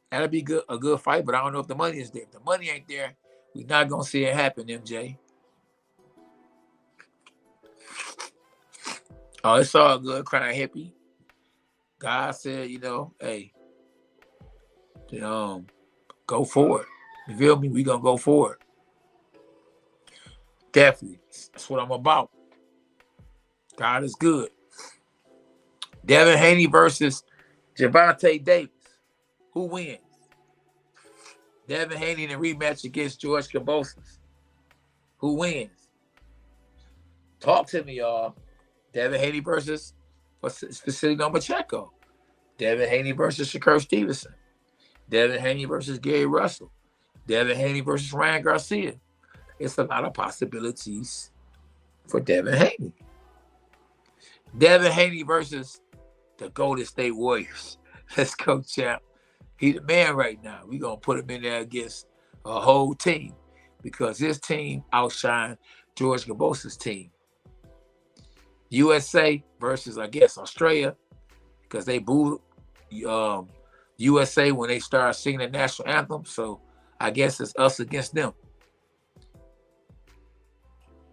That'll be a good fight, but I don't know if the money is there. If the money ain't there, we're not gonna see it happen, MJ. Oh, it's all good, crying hippie. God said, hey, go for it. You feel me? We gonna go for it. Definitely. That's what I'm about. God is good. Devin Haney versus Gervonta Davis. Who wins? Devin Haney in a rematch against George Kambosos. Who wins? Talk to me, y'all. Devin Haney versus Facility Pacheco. Devin Haney versus Shakur Stevenson. Devin Haney versus Gary Russell. Devin Haney versus Ryan Garcia. It's a lot of possibilities for Devin Haney. Devin Haney versus the Golden State Warriors. Let's go, champ. He's the man right now. We're going to put him in there against a whole team because his team outshined George Kambosos' team. USA versus, I guess, Australia because they booed USA when they started singing the national anthem. So I guess it's us against them.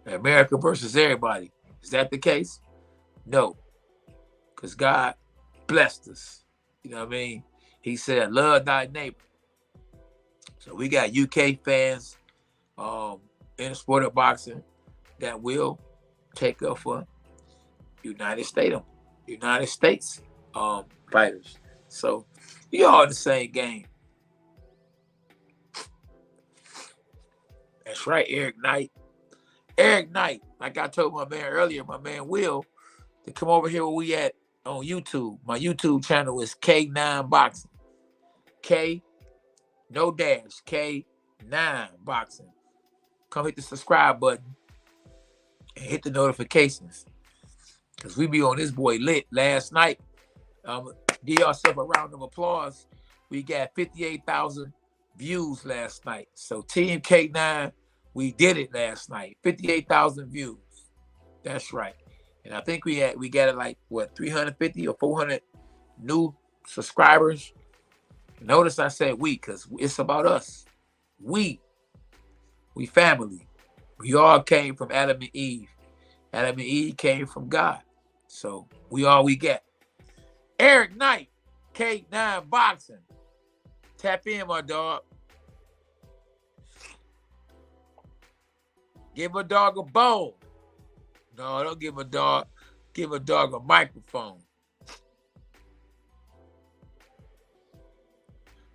America versus everybody. Is that the case? No. Because God blessed us. You know what I mean? He said, love thy neighbor. So we got UK fans in the sport of boxing that will take up for United States fighters. So we all in the same game. That's right, Eric Knight. Eric Knight, like I told my man earlier, my man Will, to come over here where we at on YouTube. My YouTube channel is K9 Boxing. K, no dash, K9 Boxing. Come hit the subscribe button and hit the notifications. Because we be on this boy lit. Last night, give yourself a round of applause. We got 58,000 views last night. So Team K9 We did it last night. 58,000 views. That's right. And I think we got it like what 350 or 400 new subscribers. Notice I said we, because it's about us. We family. We all came from Adam and Eve. Adam and Eve came from God. So we all we get. Eric Knight, K9 Boxing. Tap in, my dog. Give a dog a bone. No, don't give a dog. Give a dog a microphone.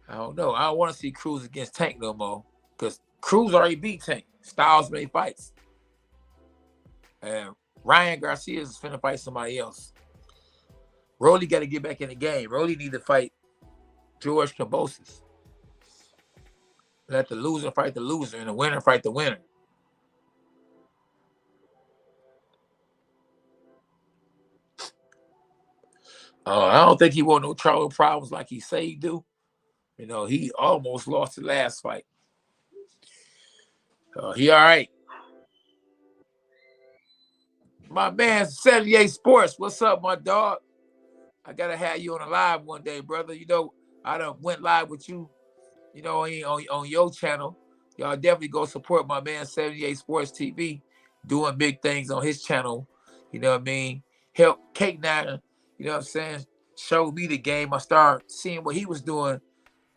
I don't know. I don't want to see Cruz against Tank no more. Because Cruz already beat Tank. Styles made fights. And Ryan Garcia is finna fight somebody else. Rolly got to get back in the game. Rolly need to fight George Kambosos. Let the loser fight the loser and the winner fight the winner. I don't think he want no trouble problems like he say he do. You know, he almost lost the last fight. He all right. My man, 78 Sports. What's up, my dog? I got to have you on a live one day, brother. You know, I done went live with you, you know, on your channel. Y'all definitely go support my man, 78 Sports TV, doing big things on his channel. You know what I mean? Help Cake Niner, you know what I'm saying? Showed me the game. I started seeing what he was doing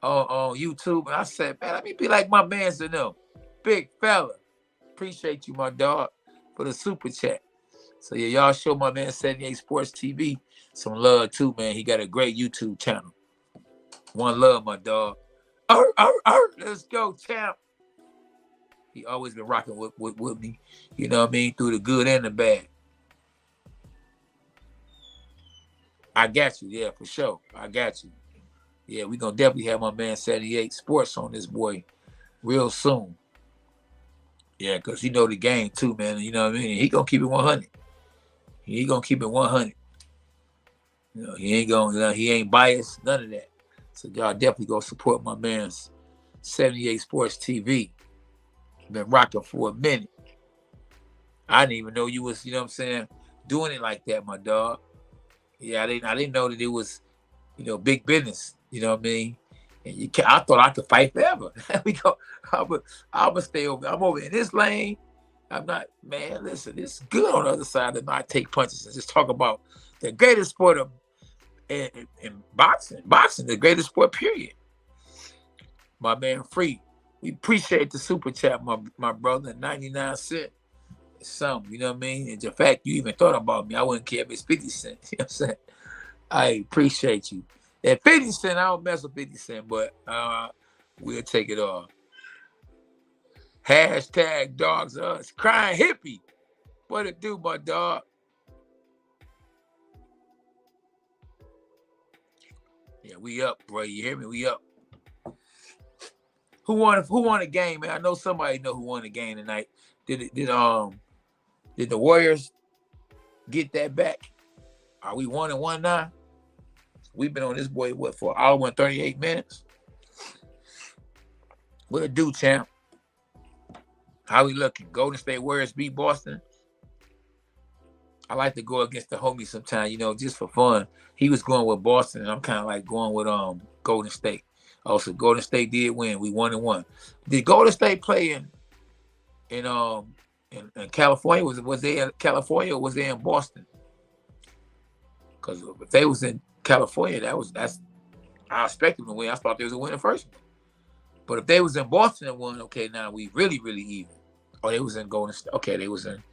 on YouTube. And I said, man, let me be like my man to know. Big fella. Appreciate you, my dog, for the super chat. So yeah, y'all show my man 78 Sports TV some love too, man. He got a great YouTube channel. One love, my dog. Let's go, champ. He always been rocking with me, you know what I mean, through the good and the bad. I got you, yeah, for sure. I got you. Yeah, we gonna definitely have my man 78 Sports on this boy real soon. Yeah, because he know the game too, man. You know what I mean? He gonna keep it 100. He gonna keep it 100. You know, he ain't biased, none of that. So y'all definitely go support my man's 78 Sports TV. Been rocking for a minute. I didn't even know you was, you know what I'm saying, doing it like that, my dog. Yeah, I didn't know that it was, you know, big business. You know what I mean? And I thought I could fight forever. I'm gonna stay over. I'm over in this lane. I'm not, man. Listen, it's good on the other side to not take punches and just talk about the greatest sport of in boxing. Boxing, the greatest sport, period. My man, Free. We appreciate the super chat, my brother. 99 cents. It's something, you know what I mean? And the fact you even thought about me, I wouldn't care if it's 50 cents. You know what I'm saying? I appreciate you. At 50 cents, I don't mess with 50 cents, but we'll take it off. Hashtag dogs us. Crying hippie. What it do, my dog? Yeah, we up, bro. You hear me? We up. Who won the game, man? I know somebody know who won the game tonight. Did the Warriors get that back? Are we 1-1 now? We've been on this boy for an hour and 38 minutes. What it do, champ? How we looking? Golden State Warriors beat Boston. I like to go against the homie sometimes, you know, just for fun. He was going with Boston, and I'm kind of like going with Golden State. Also, Golden State did win. We 1-1. Did Golden State play in California? Was they in California or was they in Boston? Because if they was in California, I expected them to win. I thought they was a winner first. But if they was in Boston and won, okay, now we really, really even. Oh, they was in Golden State. Okay, they was in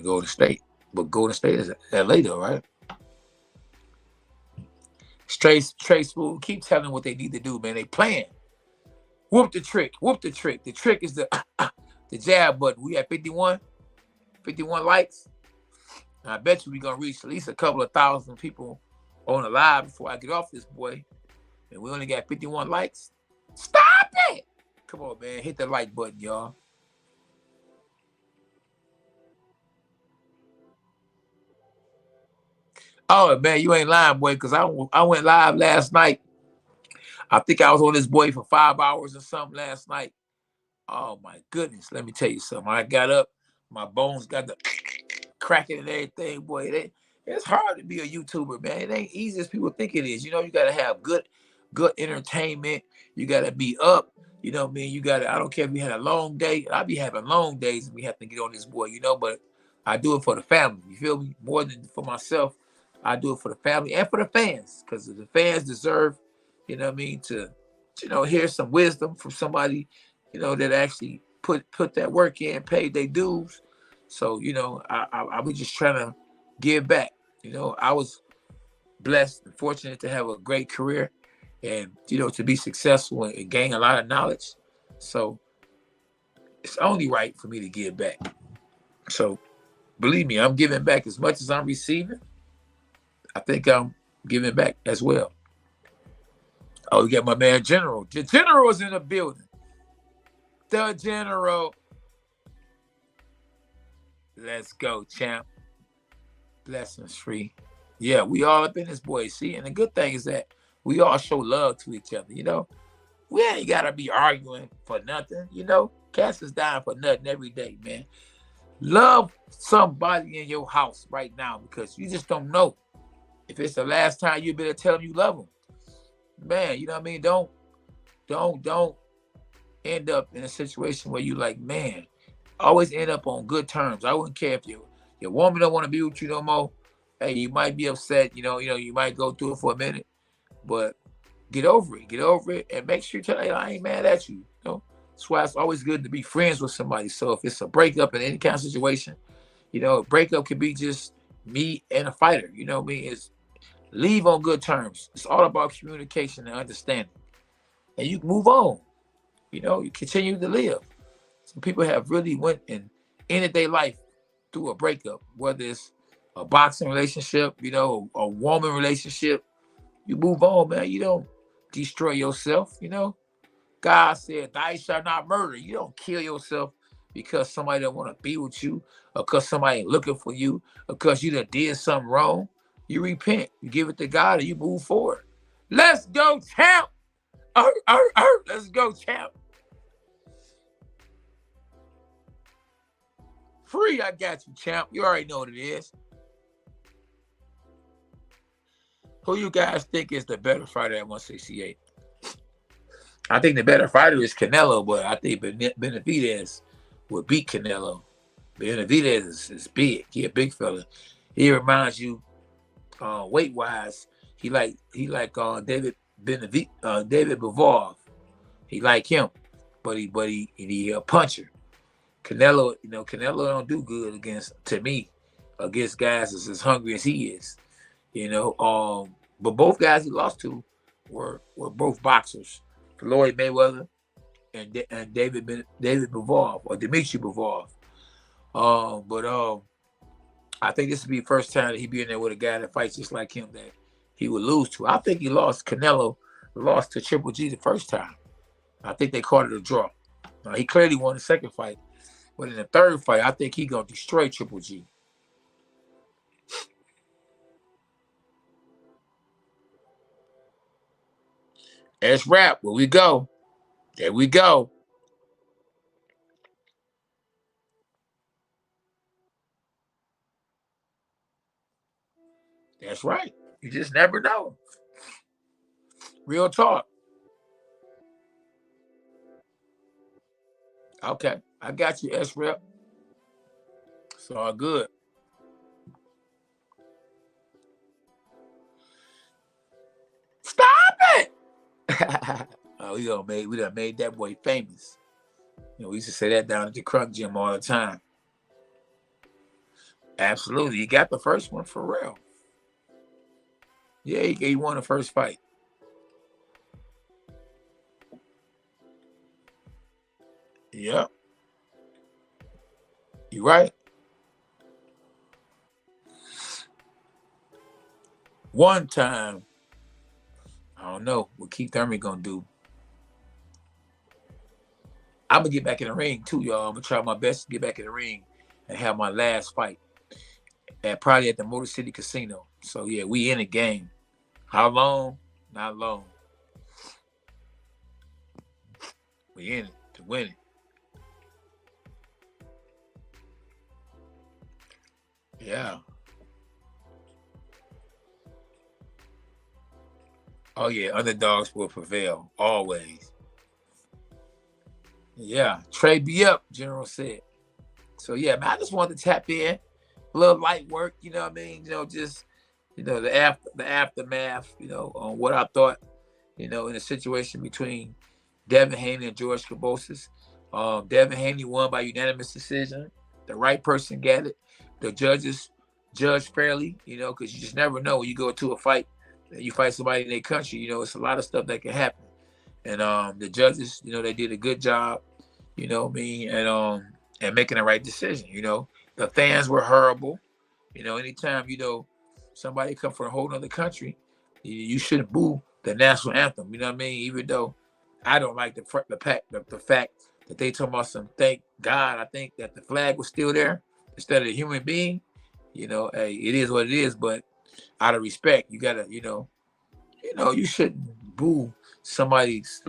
Golden State. But Golden State is LA though, right? Trey Smooth, keep telling them what they need to do, man. They playing. Whoop the trick. The trick is the jab button. We at 51 likes. And I bet you we're going to reach at least a couple of thousand people on the live before I get off this boy. And we only got 51 likes. Stop it! Come on, man. Hit the like button, y'all. Oh, man, you ain't lying, boy, because I went live last night. I think I was on this boy for 5 hours or something last night. Oh my goodness. Let me tell you something. I got up, my bones got the cracking and everything. Boy, it's hard to be a YouTuber, man. It ain't easy as people think it is. You know, you gotta have good entertainment. You gotta be up. You know what I mean? You gotta, I don't care if you had a long day. I be having long days and we have to get on this boy, you know, but I do it for the family. You feel me? More than for myself. I do it for the family and for the fans. Because the fans deserve, you know what I mean, to hear some wisdom from somebody, that actually put that work in, paid their dues. So, I was just trying to give back. I was blessed and fortunate to have a great career and, to be successful and gain a lot of knowledge. So it's only right for me to give back. So believe me, I'm giving back as much as I'm receiving. I think I'm giving back as well. Oh, we got my man General. The General is in the building. The General. Let's go, champ. Blessings free. Yeah, we all up in this boy. See, and the good thing is that we all show love to each other, We ain't gotta be arguing for nothing, Cats is dying for nothing every day, man. Love somebody in your house right now because you just don't know if it's the last time you better tell them you love them. Man, you know what I mean? Don't end up in a situation where you like, man, always end up on good terms. I wouldn't care if your woman don't want to be with you no more. Hey, you might be upset, you might go through it for a minute, but get over it, and make sure you tell her, I ain't mad at you. That's why it's always good to be friends with somebody. So if it's a breakup in any kind of situation, a breakup could be just me and a fighter. You know what I mean? It's leave on good terms. It's all about communication and understanding, and you move on. You continue to live. Some people have really went and ended their life through a breakup, whether it's a boxing relationship, a woman relationship. You move on, man. You don't destroy yourself. God said, "Thou shalt not murder." You don't kill yourself because somebody don't want to be with you, or because somebody ain't looking for you, or because you done did something wrong. You repent, you give it to God, and you move forward. Let's go, champ. Let's go, champ. Free, I got you, champ. You already know what it is. Who you guys think is the better fighter at 168? I think the better fighter is Canelo, but I think Benavidez would beat Canelo. Benavidez is big. He a big fella. He reminds you, weight wise, he like David Bivol. He like him, but he a puncher. Canelo, Canelo don't do good against guys as hungry as he is. But both guys he lost to were both boxers. Floyd Mayweather and David Bivol or Dimitri Bivol. But I think this would be the first time that he be in there with a guy that fights just like him that he would lose to. I think Canelo lost to Triple G the first time. I think they called it a draw. He clearly won the second fight. But in the third fight, I think he gonna destroy Triple G. That's rap. Where we go. There we go. That's right. You just never know. Real talk. Okay. I got you, S-Rep. It's all good. Stop it! Oh, we done made that boy famous. We used to say that down at the Crunk Gym all the time. Absolutely. He got the first one for real. Yeah, he won the first fight. Yeah. You right. One time, I don't know what Keith Thurman gonna do. I'm gonna get back in the ring too, y'all. I'm gonna try my best to get back in the ring and have my last fight probably at the Motor City Casino. So yeah, we in the game. How long? Not long. We in it to win it. Yeah. Oh yeah, underdogs will prevail always. Yeah, Trey be up, General said. So yeah, man, I just wanted to tap in, a little light work. You know what I mean? Just the aftermath. On what I thought. In the situation between Devin Haney and George Kambosos. Devin Haney won by unanimous decision. The right person got it. The judges judged fairly. Because you just never know when you go to a fight and you fight somebody in their country. It's a lot of stuff that can happen. And the judges, they did a good job. What I mean, and making the right decision. The fans were horrible. Anytime somebody come from a whole other country, you shouldn't boo the national anthem. You know what I mean? Even though I don't like the fact that they talking about some. Thank God, I think that the flag was still there instead of a human being. Hey, it is what it is. But out of respect, you gotta, you shouldn't boo somebody's,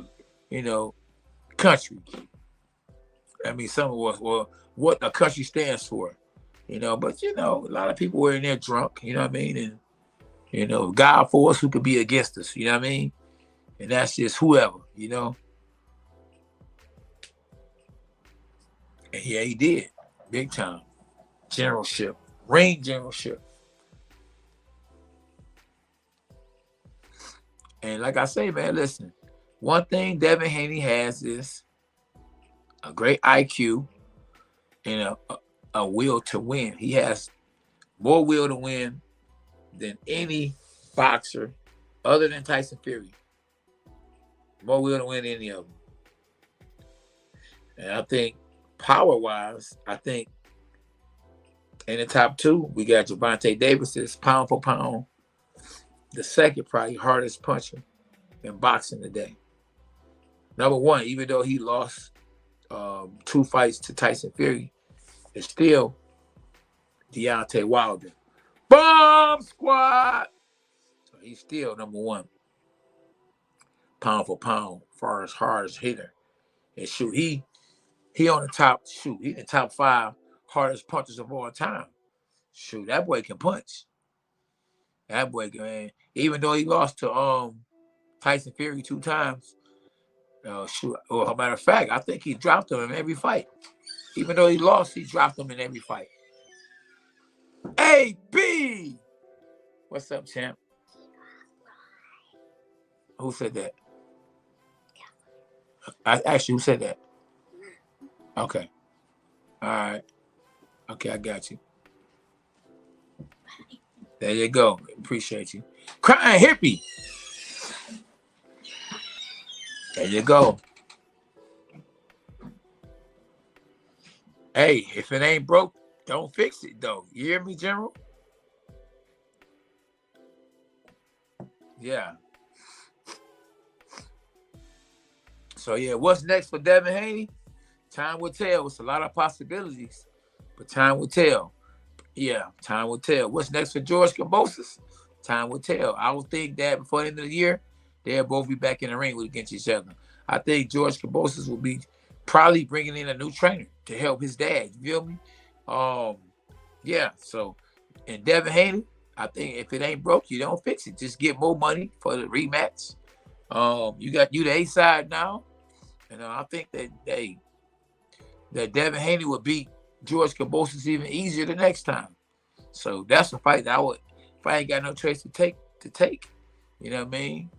country. I mean, some of us, or what a country stands for, But a lot of people were in there drunk, you know what I mean, and God for us, who could be against us, you know what I mean, and that's just whoever, And yeah, he did, big time, generalship, ring generalship, and like I say, man, listen, one thing Devin Haney has is a great IQ and a will to win. He has more will to win than any boxer other than Tyson Fury. More will to win any of them. And I think power-wise, in the top two, we got Gervonta Davis, pound for pound, the second probably hardest puncher in boxing today. Number one, even though he lost 2 fights to Tyson Fury, it's still Deontay Wilder. Bomb squad! So he's still number one, pound for pound, far as hardest hitter. And shoot, he on the top, he the top 5 hardest punchers of all time. Shoot, that boy can punch. That boy, man, even though he lost to Tyson Fury 2 times, shoot, well, as a matter of fact, I think he dropped him in every fight. Even though he lost, he dropped him in every fight. AB! What's up, champ? Who said that? Actually, who said that? Okay. All right. Okay, I got you. There you go. Appreciate you. Crying hippie. There you go. Hey, if it ain't broke, don't fix it, though. You hear me, General? Yeah. So, yeah, what's next for Devin Haney? Time will tell. It's a lot of possibilities, but time will tell. Yeah, time will tell. What's next for George Kambosos? Time will tell. I would think that before the end of the year, they'll both be back in the ring against each other. I think George Kambosos will be probably bringing in a new trainer to help his dad. You feel me? Yeah. So, and Devin Haney, I think if it ain't broke, you don't fix it. Just get more money for the rematch. You the A side now, and I think that Devin Haney would beat George Kambosos even easier the next time. So that's a fight that I would, if I ain't got no choice to take. You know what I mean?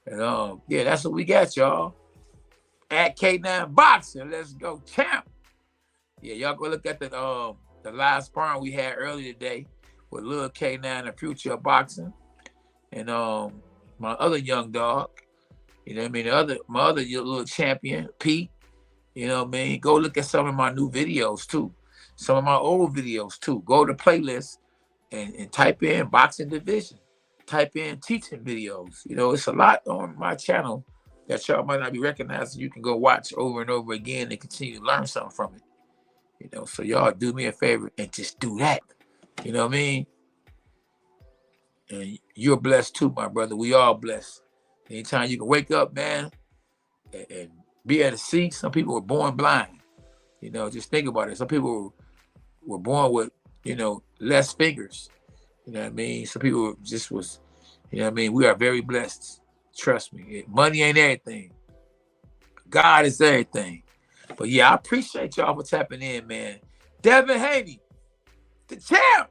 And yeah, that's what we got, y'all. At K9 Boxing, let's go, champ. Yeah, y'all go look at the live sparring we had earlier today with Lil K9 and Future of Boxing, and my other young dog. You know what I mean? My other little champion, Pete. You know what I mean? Go look at some of my new videos too. Some of my old videos too. Go to playlist and type in boxing division. Type in teaching videos. It's a lot on my channel that y'all might not be recognizing. You can go watch over and over again and continue to learn something from it. So y'all do me a favor and just do that. You know what I mean? And you're blessed too, my brother. We all blessed. Anytime you can wake up, man, and be able to see. Some people were born blind. Just think about it. Some people were born with, less fingers. You know what I mean? Some people just was, you know what I mean? We are very blessed. Trust me. Money ain't everything. God is everything. But yeah, I appreciate y'all for tapping in, man. Devin Haney, the champ.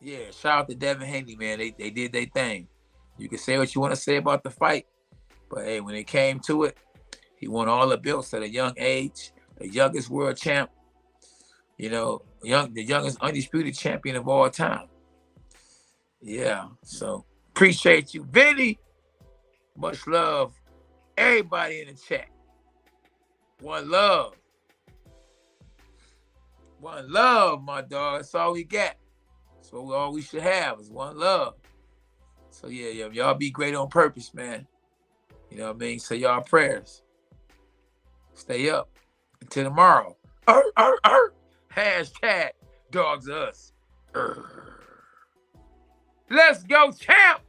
Yeah, shout out to Devin Haney, man. They did their thing. You can say what you want to say about the fight, but hey, when it came to it, he won all the belts at a young age, the youngest world champ, you know, the youngest undisputed champion of all time. Yeah, so appreciate you, Vinny. Much love, everybody in the chat. One love, my dog. That's all we got. That's all we should have is one love. So yeah, y'all be great on purpose, man. You know what I mean? Say y'all prayers. Stay up until tomorrow. Hashtag dogs us. Let's go, champ.